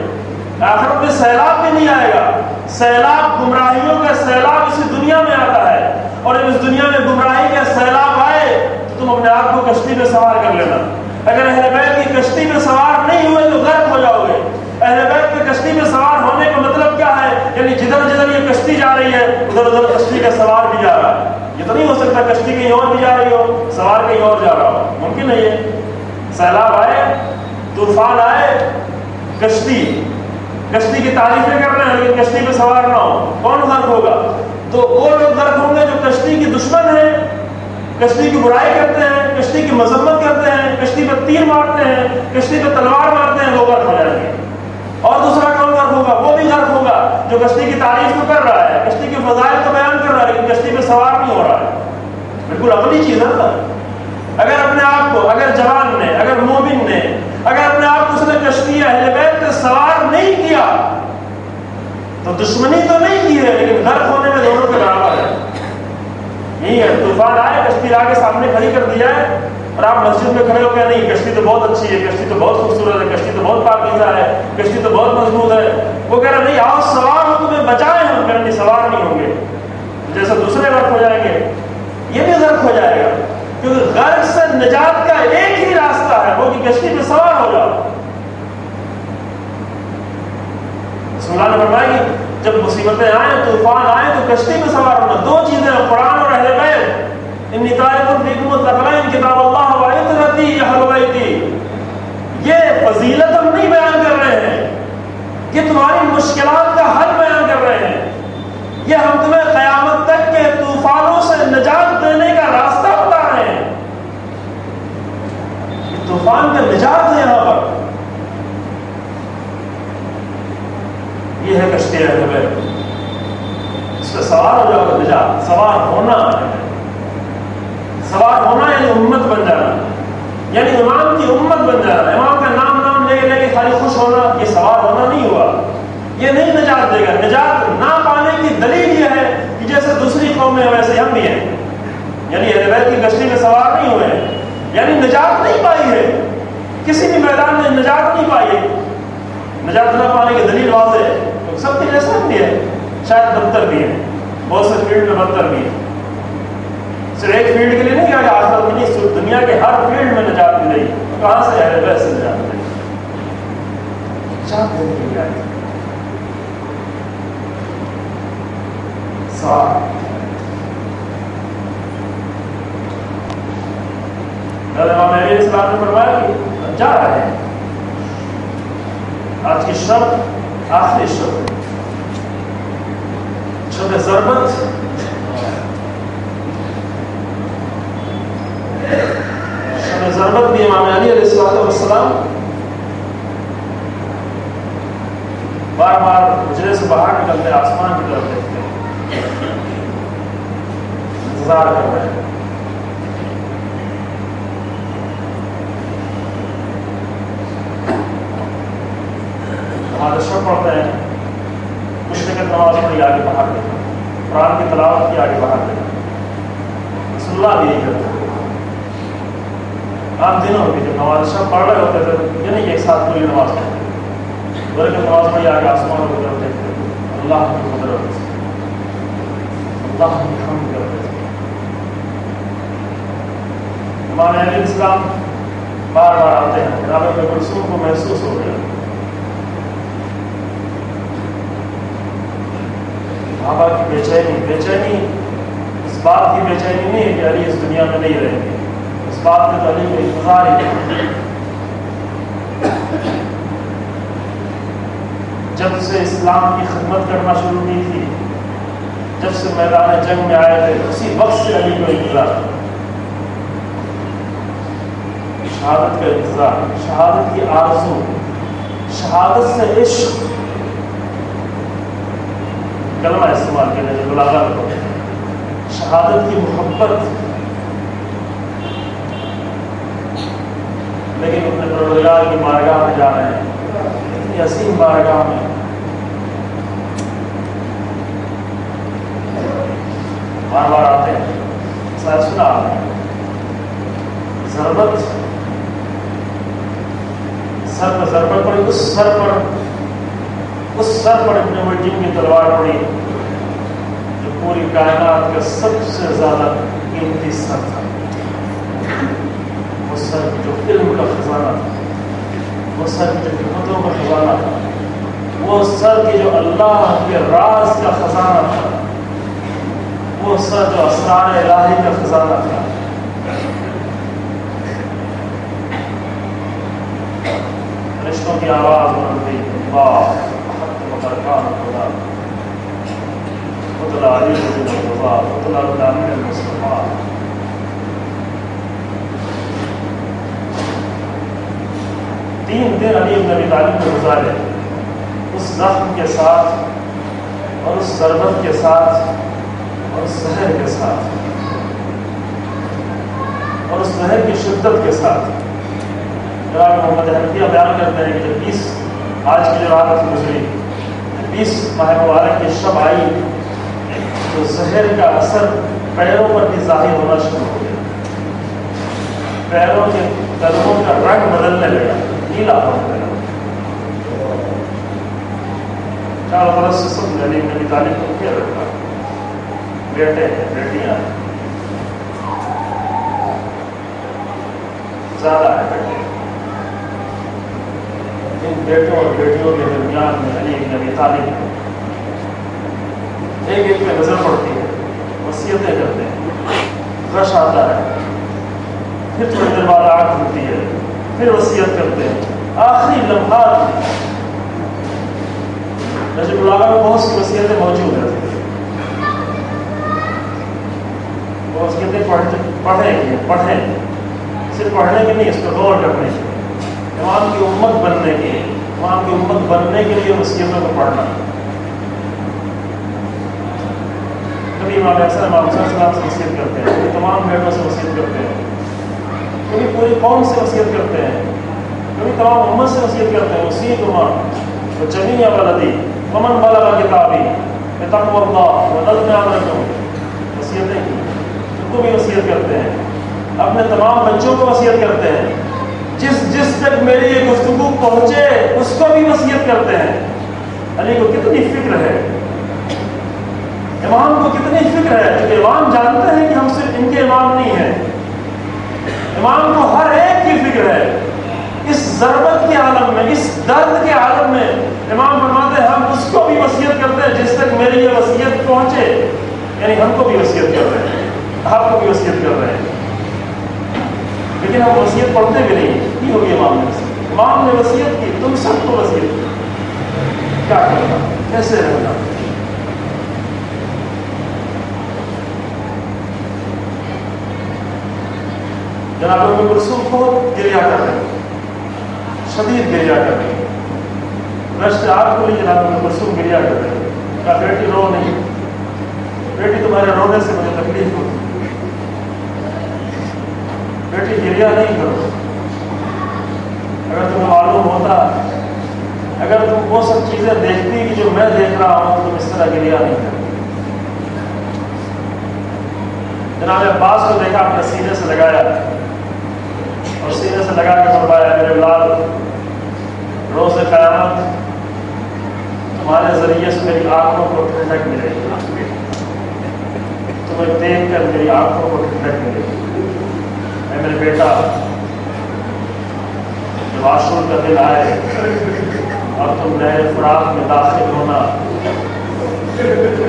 آخرت میں سیلاب بھی نہیں آئے گا. سیلاب گمراہیوں کا سیلاب اسی دنیا میں آتا ہے، اور جب اس دنیا میں گمراہی کا سیلاب آئے تو تم اپنے آپ کو کشتی میں سوار کر لینا. اگر اہل بیت کی کشتی میں سوار نہیں ہوئے تو غرق ہو جاؤ گے. اہل بیت کے کشتی میں سوار ہونے کا مطلب کیا ہے؟ یعنی جدھر جدھر یہ کشتی جا رہی ہے ادھر ادھر کشتی کا سوار بھی جا رہا ہے. یہ تو نہیں ہو سکتا کشتی کہیں اور بھی جا رہی ہو سوار کہیں اور جا رہا ہو, ممکن نہیں ہے. سیلاب آئے, طوفان آئے, کشتی کی تعریفیں کر رہے ہیں لیکن کشتی پہ سوار نہ ہو, کون غرق ہوگا؟ تو وہ لوگ غرق ہوں گے جو کشتی کی دشمن ہیں, کشتی کی برائی کرتے ہیں, کشتی کی مذمت کرتے ہیں, کشتی پہ تیر مارتے ہیں, کشتی پہ تلوار مارتے ہیں, وہ غرق ہو جائیں گے. اور دوسرا کون غرق ہوگا؟ وہ بھی غرق ہوگا جو کشتی کی تعریف تو کر رہا ہے, کشتی کے فضائل کو بیان کر رہا ہے لیکن کشتی پہ سوار نہیں ہو رہا ہے. بالکل اپنی چیز ہے نا. اگر اپنے آپ کو, اگر جوان نے, اگر مومن نے, اگر اپنے آپ کو اس نے کشتی اہل بیت پہ سوار نہیں کیا تو دشمنی تو نہیں کی ہے لیکن غرق ہونے میں دونوں کے برابر ہے. نہیں ہے, طوفان آئے, کشتی لا کے سامنے کھڑی کر دیا ہے اور آپ مسجد میں کھڑے ہو کے نہیں کشتی تو بہت اچھی ہے, کشتی تو بہت خوبصورت ہے, کشتی تو بہت پاکیزہ ہے, کشتی تو بہت مضبوط ہے, وہ کہہ رہا نہیں آؤ سوار ہو تمہیں بچائیں, ہم کہہ رہے نہیں سوار نہیں ہوں گے. جیسے دوسرے غرق ہو جائیں گے یہ بھی غرق ہو جائے گا, کیونکہ غرق سے نجات کا ایک ہی راستہ ہے, وہ کہ کشتی پہ سوار ہو جاؤ. رسول اللہ نے فرمایا کہ جب مصیبتیں آئیں, طوفان آئیں تو کشتی میں سوار ہونا. دو چیزیں ہیں, قرآن اور اہل بیت. انی طارق فیکم الثقلین کتاب اللہ و عترتی اہل بیتی. یہ فضیلت ہم نہیں بیان کر رہے ہیں, یہ تمہاری مشکلات کا حل بیان کر رہے ہیں, یہ ہم تمہیں قیامت تک کے طوفانوں سے نجات دینے کا راستہ بتا رہے ہیں. یہ طوفان کا نجات ہے یہاں پر. یہ ہے کشتی اہل بیت, اس پہ سوار ہو جاؤ گے نجات. سوار ہونا یعنی امت بن جانا, یعنی امام کی امت بن جانا. امام کا نام لے کے خالی خوش ہونا یہ سوار ہونا نہیں ہوا, یہ نہیں نجات دے گا. نجات نہ پانے کی دلیل یہ ہے کہ جیسے دوسری قوم میں ویسے ہم بھی ہیں, یعنی اہل بیت کی کشتی میں سوار نہیں ہوئے ہیں, یعنی نجات نہیں پائی ہے, کسی بھی میدان میں نجات نہیں پائی ہے. نجات نہ پانے کی دلیل واضح ہے, سب کے جیسا بھی ہے, شاید بدتر بھی ہے, بہت سے فیلڈ میں بدتر بھی ہے. صرف ایک فیلڈ کے لیے نہیں کہا کہ آخرت میں نہیں, دنیا کے ہر فیلڈ میں نجات ملے گی. کہاں سے اہل بیت سے نجات ملے گی؟ نجات دینے کے لیے آئی امام علیہ السلام نے فرمایا کہ جا رہے ہیں, آج کی شب آخری شب, شب ضربت. شب ضربت بھی امام علی علیہ السلام بار بار حجرے سے باہر نکلتے, آسمان کی طرف دیکھتے, انتظار کر رہے ہیں. نماز شب پڑھتے ہیں, مشرقت نماز پڑھی آگے باہر دیکھا, قرآن کی تلاوت کی آگے باہر دیکھا. رسول اللہ بھی یہی کرتے ہیں. عام دنوں میں جب نماز شب پڑھ رہے ہوتے تھے یہ نہیں ایک ساتھ پوری نماز پڑھتے, بلکہ نماز پڑھی آگے آسمان کی طرف دیکھتے, اللہ کی قدرت, اللہ کی حمد کرتے تھے. امام علیہ السلام بار بار آتے ہیں, جناب ابن کلثوم کو محسوس ہو گیا بابا کی بے چینی اس بات کی بے چینی نہیں ہے کہ علی اس دنیا میں نہیں رہیں گے, اس بات میں تو علی کو انتظار ہی ہے. جب سے اسلام کی خدمت کرنا شروع کی تھی, جب سے میدان جنگ میں آئے تھے, اسی وقت سے علی کو انتظار, شہادت کا انتظار, شہادت کی آرزو, شہادت سے عشق. کلمہ استعمال کرنے جو بلاغا کو, شہادت کی محبت. لیکن اپنے پروردگار کی بارگاہ میں جا رہے ہیں, اتنی عظیم بارگاہ میں, بار بار آتے ہیں. شاید سنا آپ نے ضربت, سر پر ضربت پڑی, اس سر پر ابن ملجم کی تلوار پڑی جو پوری کائنات کا سب سے زیادہ قیمتی سر تھا. وہ سر جو علم کا خزانہ تھا, وہ سر جو حکمتوں کا خزانہ تھا, وہ سر کی جو اللہ کے راز کا خزانہ تھا، وہ سر جو اسرار الہی کا خزانہ تھا، فرشتوں کی آواز بلندی، اللہ مقرقان خدا اطلع علی الرضا اطلع الامین المصطفیٰ. تین دن علی بن ابی طالب نے گزارے اس زخم کے ساتھ اور اس ضربت کے ساتھ اور اس زہر کے ساتھ اور اس زہر کی شدت کے ساتھ. جناب محمد حنفیہ بیان کرتے ہیں کہ جب 20 آج کی جو رات گزری 20 ماہ مبارک کی شب آئی تو زہر کا اثر پیروں پر بھی ظاہر ہونا شروع ہو گیا. پیروں کے قدموں کا رنگ بدلنے لگا، نیلا ہونے لگا. چاروں طرف سے سب علی بن ابی طالب کو گھیر رکھا، بیٹے ہیں، بیٹیاں ہیں، زیادہ ہے بیٹے. ان بیٹوں اور بیٹیوں کے درمیان میں علی بن ابی طالب ایک ایک پہ نظر پڑتی ہے، وصیتیں کرتے ہیں، رش آتا ہے، پھر تھوڑی دیر بعد آنکھ کھلتی ہے، پھر وصیت کرتے ہیں. آخری لمحات نجم العلا میں بہت سی وصیتیں موجود ہیں. وہ وصیتیں پڑھیں صرف پڑھنے کی نہیں، اس پر غور کرنے کی، امام کی امت بننے کے، امام کی امت بننے کے لیے وصیتوں کو پڑھنا. کبھی امام احسن امام حسین السلام سے وصیت کرتے ہیں، کبھی تمام بیٹوں سے وصیت کرتے ہیں، کبھی پوری قوم سے وصیت کرتے ہیں، کبھی تمام امت سے وصیت کرتے ہیں. وصیتُ جمیع ولدی ومن بلغ کتابی بتقوی اللہ ونظم امرکم. وصیتیں کی، ان کو بھی وصیت کرتے ہیں، اپنے تمام بچوں کو وصیت کرتے ہیں، جس تک میری یہ گفتگو پہنچے اس کو بھی وصیت کرتے ہیں. علی کو کتنی فکر ہے، امام کو کتنی فکر ہے، کیونکہ امام جانتے ہیں کہ ہم صرف ان کے امام نہیں ہیں، امام کو ہر ایک کی فکر ہے. اس ضربت کے عالم میں، اس درد کے عالم میں امام فرماتے ہیں ہم اس کو بھی وصیت کرتے ہیں جس تک میری یہ وصیت پہنچے. یعنی ہم کو بھی وصیت کر رہے ہیں، آپ کو بھی وصیت کر رہے ہیں، لیکن ہم وصیت پڑھتے بھی نہیں. کی ہوگی امام نے وصیت کی، تم سب کو وصیت کی. کیا کرنا، کیسے رہنا. جناب ام کلثوم بہت گریہ کر رہے ہیں، شدید گریہ کر رہے ہیں. رشت آپ کو لیے جناب ام کلثوم گریہ کر رہے ہیں. کہا بیٹی رو نہیں، بیٹی تمہارے رونے سے مجھے تکلیف ہوتی، بیٹی گریہ نہیں کرو. اگر تمہیں معلوم ہوتا، اگر تم وہ سب چیزیں دیکھتی کہ جو میں دیکھ رہا ہوں تو تم اس طرح گریہ نہیں کرتی. جناب عباس کو دیکھا، اپنے سینے سے لگایا اور سینے سے لگا کے فرمایا میرے اولاد، روز قیامت تمہارے ذریعے سے میری آنکھوں کو ٹھنڈک ملے گی، تمہیں دیکھ کر میری آنکھوں کو ٹھنڈک ملے گی. اے میرے بیٹا، جب عاشور کا دن آئے اور تم نئے فراق میں داخل ہونا،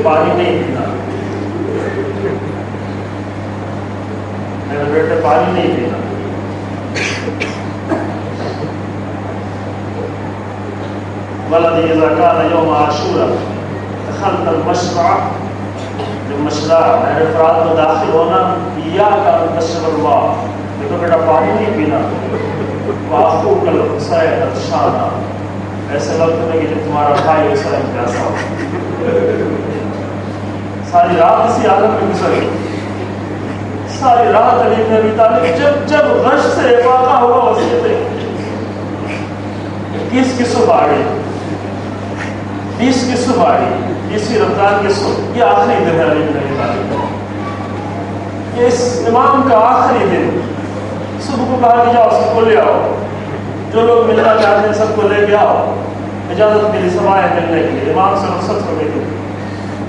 پانی نہیں پینا. میرے بیٹے پانی نہیں پینا. ولدی اذا کان یوم عاشورا دخلت المشرع، جب مشرع نہر فرات میں داخل ہونا، ایاک ان تشرب الماء، دیکھو بیٹا پانی نہیں پینا. واخوک الحسین عطشانا، ایسے وقت میں کہ جب تمہارا بھائی حسین پیاسا ہو. ساری رات اسی عالم میں گزری، ساری رات علی بن ابی طالب جب غش سے افاقہ ہوا وصیتیں. 20 کی صبح آ گئی، 20 کی صبح آ گئی، 20 رمضان کی صبح. یہ آخری دن ہے علی بن ابی طالب، یہ اس امام کا آخری دن. صبح کو کہا کہ جاؤ سب کو لے آؤ، جو لوگ ملنا چاہتے ہیں سب کو لے کے آؤ. اجازت ملی سب آئے ملنے کے لیے، امام سے رخصت ہو گئی.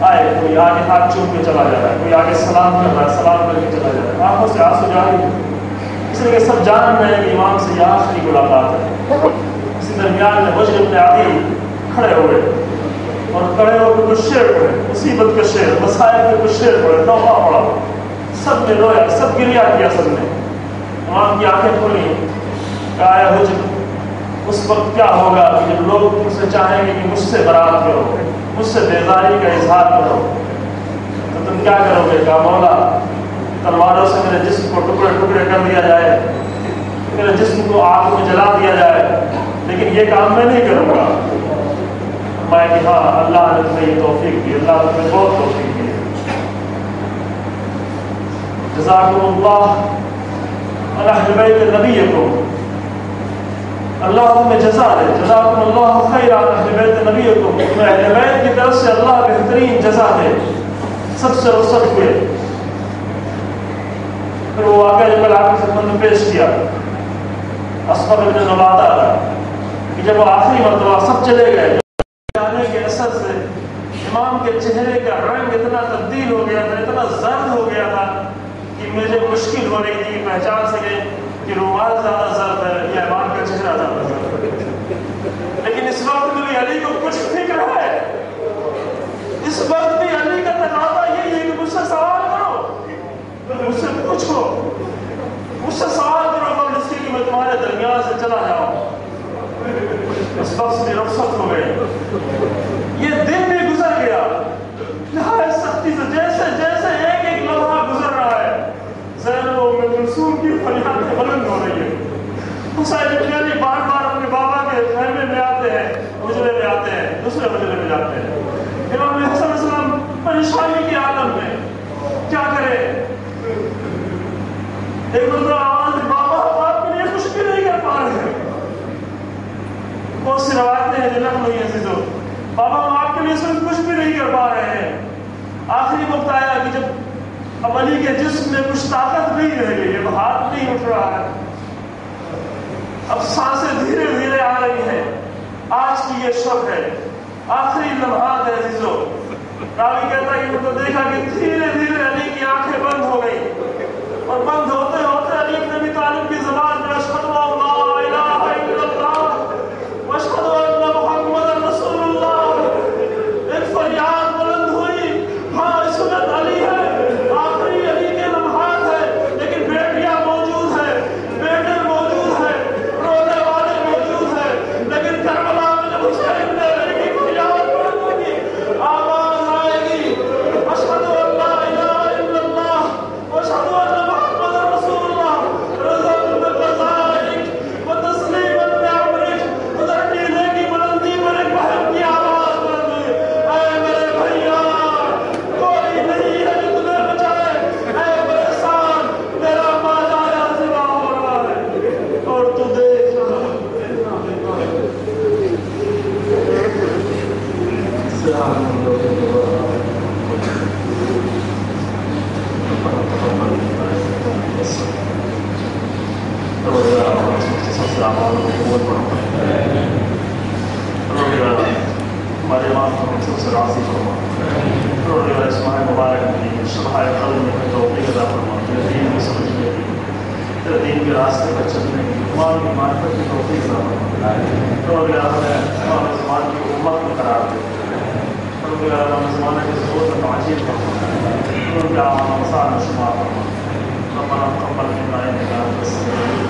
آئے، کوئی آگے ہاتھ چوم کے چلا جا رہا ہے، کوئی آگے سلام کر رہا ہے، سلام کر کے چلا جا رہا ہے. آنکھوں سے آنسو جاری، اس لیے کہ سب جان رہے ہیں کہ امام سے یہ آخری ملاقات ہے. اسی درمیان میں بشر بن عدی کھڑے ہوئے اور کھڑے ہو کے کچھ شعر پڑھے، مصیبت کا شعر، مسائل کے کچھ شعر پڑھے، توبہ پڑھا، سب نے رویا، سب گریا کیا، سب نے امام کی آنکھیں کھولی، کہا اے حجر اس وقت کیا ہوگا کہ جب لوگ تم سے چاہیں گے کہ مجھ سے برات کرو، مجھ سے بیزاری کا اظہار کرو، تو تم کیا کرو گے؟ کہا مولا تلواروں سے میرے جسم کو ٹکڑے ٹکڑے کر دیا جائے، میرے جسم کو آگ میں جلا دیا جائے، لیکن یہ کام میں نہیں کروں گا۔ میں کہ ہاں اللہ نے تمہیں یہ توفیق دی، اللہ نے تمہیں بہت توفیق دی۔ جزاکم اللہ علی اہل بیت نبیکم، اللہ تمہیں جزا دے، جزاکم اللہ خیر علی اہل بیت نبیکم، تمہیں اہل بیت کی طرف سے اللہ بہترین جزا دے۔ سب سے رخصت ہوئے، پھر وہ واقعہ جو کل آپ کی خدمت میں پیش کیا اصغر بن نباتہ کا، کہ جب وہ آخری مرتبہ سب چلے گئے، جانے کے اثر سے امام کے چہرے کا رنگ اتنا تبدیل ہو گیا تھا، اتنا زرد ہو گیا تھا کہ مجھے مشکل ہو رہی تھی کہ پہچان سکے کہ رومال زیادہ زرد ہے یا امام کا چہرہ زیادہ زرد ہے۔ لیکن اس وقت بھی علی کو کچھ فکر ہے، اس وقت بھی علی کا تقاضا یہی ہے کہ مجھ سے سوال کرو، مجھ سے پوچھو، مجھ سے سوال کرو، قبل اس کی کہ میں تمہارے درمیان سے چلا جاؤں۔ اس وقت بھی رخصت ہو گئے، یہ دن بھی گزر گیا نہایت سختی سے، جیسے جیسے ایک ایک لمحہ گزر رہا ہے زینب و ام کلثوم کی فریادیں بلند ہو رہی ہے۔ حسین بن علی بار بار اپنے بابا کے خیمے میں آتے ہیں، حجرے میں آتے ہیں، دوسرے حجرے میں جاتے ہیں۔ امام حسن علیہ السلام پریشانی کے عالم میں کیا کرے؟ ایک مرتبہ آواز دی، بابا آپ کے لیے کچھ بھی نہیں کر پا رہے ہیں۔ بہت سی روایتیں ہیں جو نقل ہوئی ہیں عزیزو، بابا ہم آپ کے لیے صرف کچھ بھی نہیں کر پا رہے ہیں۔ آخری وقت آیا کہ جب اب علی کے جسم میں کچھ طاقت نہیں رہ گئی، اب ہاتھ نہیں اٹھ رہا ہے، اب سانسیں دھیرے دھیرے آ رہی ہیں، آج کی یہ شب ہے، آخری لمحات ہے عزیزو۔ راوی کہتا ہے کہ تو دیکھا کہ دھیرے دھیرے علی کی آنکھیں بند ہو گئی، اور بند ہوتے ہوتے علی بن ابی طالب کی زبان میں اشہد ان لا الہ الا اللہ واشہد ان محمد رسول اللہ ایک فریاد بلند ہوئی۔ ہاں اس وقت علی ہے، آخری علی کے لمحات ہے، لیکن بیٹیاں موجود ہیں، بیٹے موجود ہیں، رونے والے موجود ہیں، لیکن کربلا میں جب حسین نے علی کی فریاد بلند ہوگی، آواز آئے گی اشہد ان لا الہ الا اللہ واشہد ان محمد رسول اللہ رضا بقضائک و تسلیما بعمرک۔ ادھر نیلے کی بلندی پر ایک بہن کی آواز بلند ہوئی، اے میرے بھیا کوئی نہیں ہے جو تمہیں بچائے، اے میرے سان تیرا ماجایا زبا ہو رہا ہے اور تو دیکھ رہا ہے۔ ہمارے امام کو ہم سب سے راضی فرما، اسماء مبارک میں شبہ قلب میں توفیق عطا فرما، تیرے دین کو سمجھنے کی، تیرے دین کے راستے پر چلنے کی، تمام کی معرفت کی توفیق عطا فرما۔ امام زمان کی امت میں قرار دے، امام زمانہ کی ضرورت میں تعجیل فرما، ان کے اعمال و شمار فرما۔ ربنا تقبل منا انك انت السميع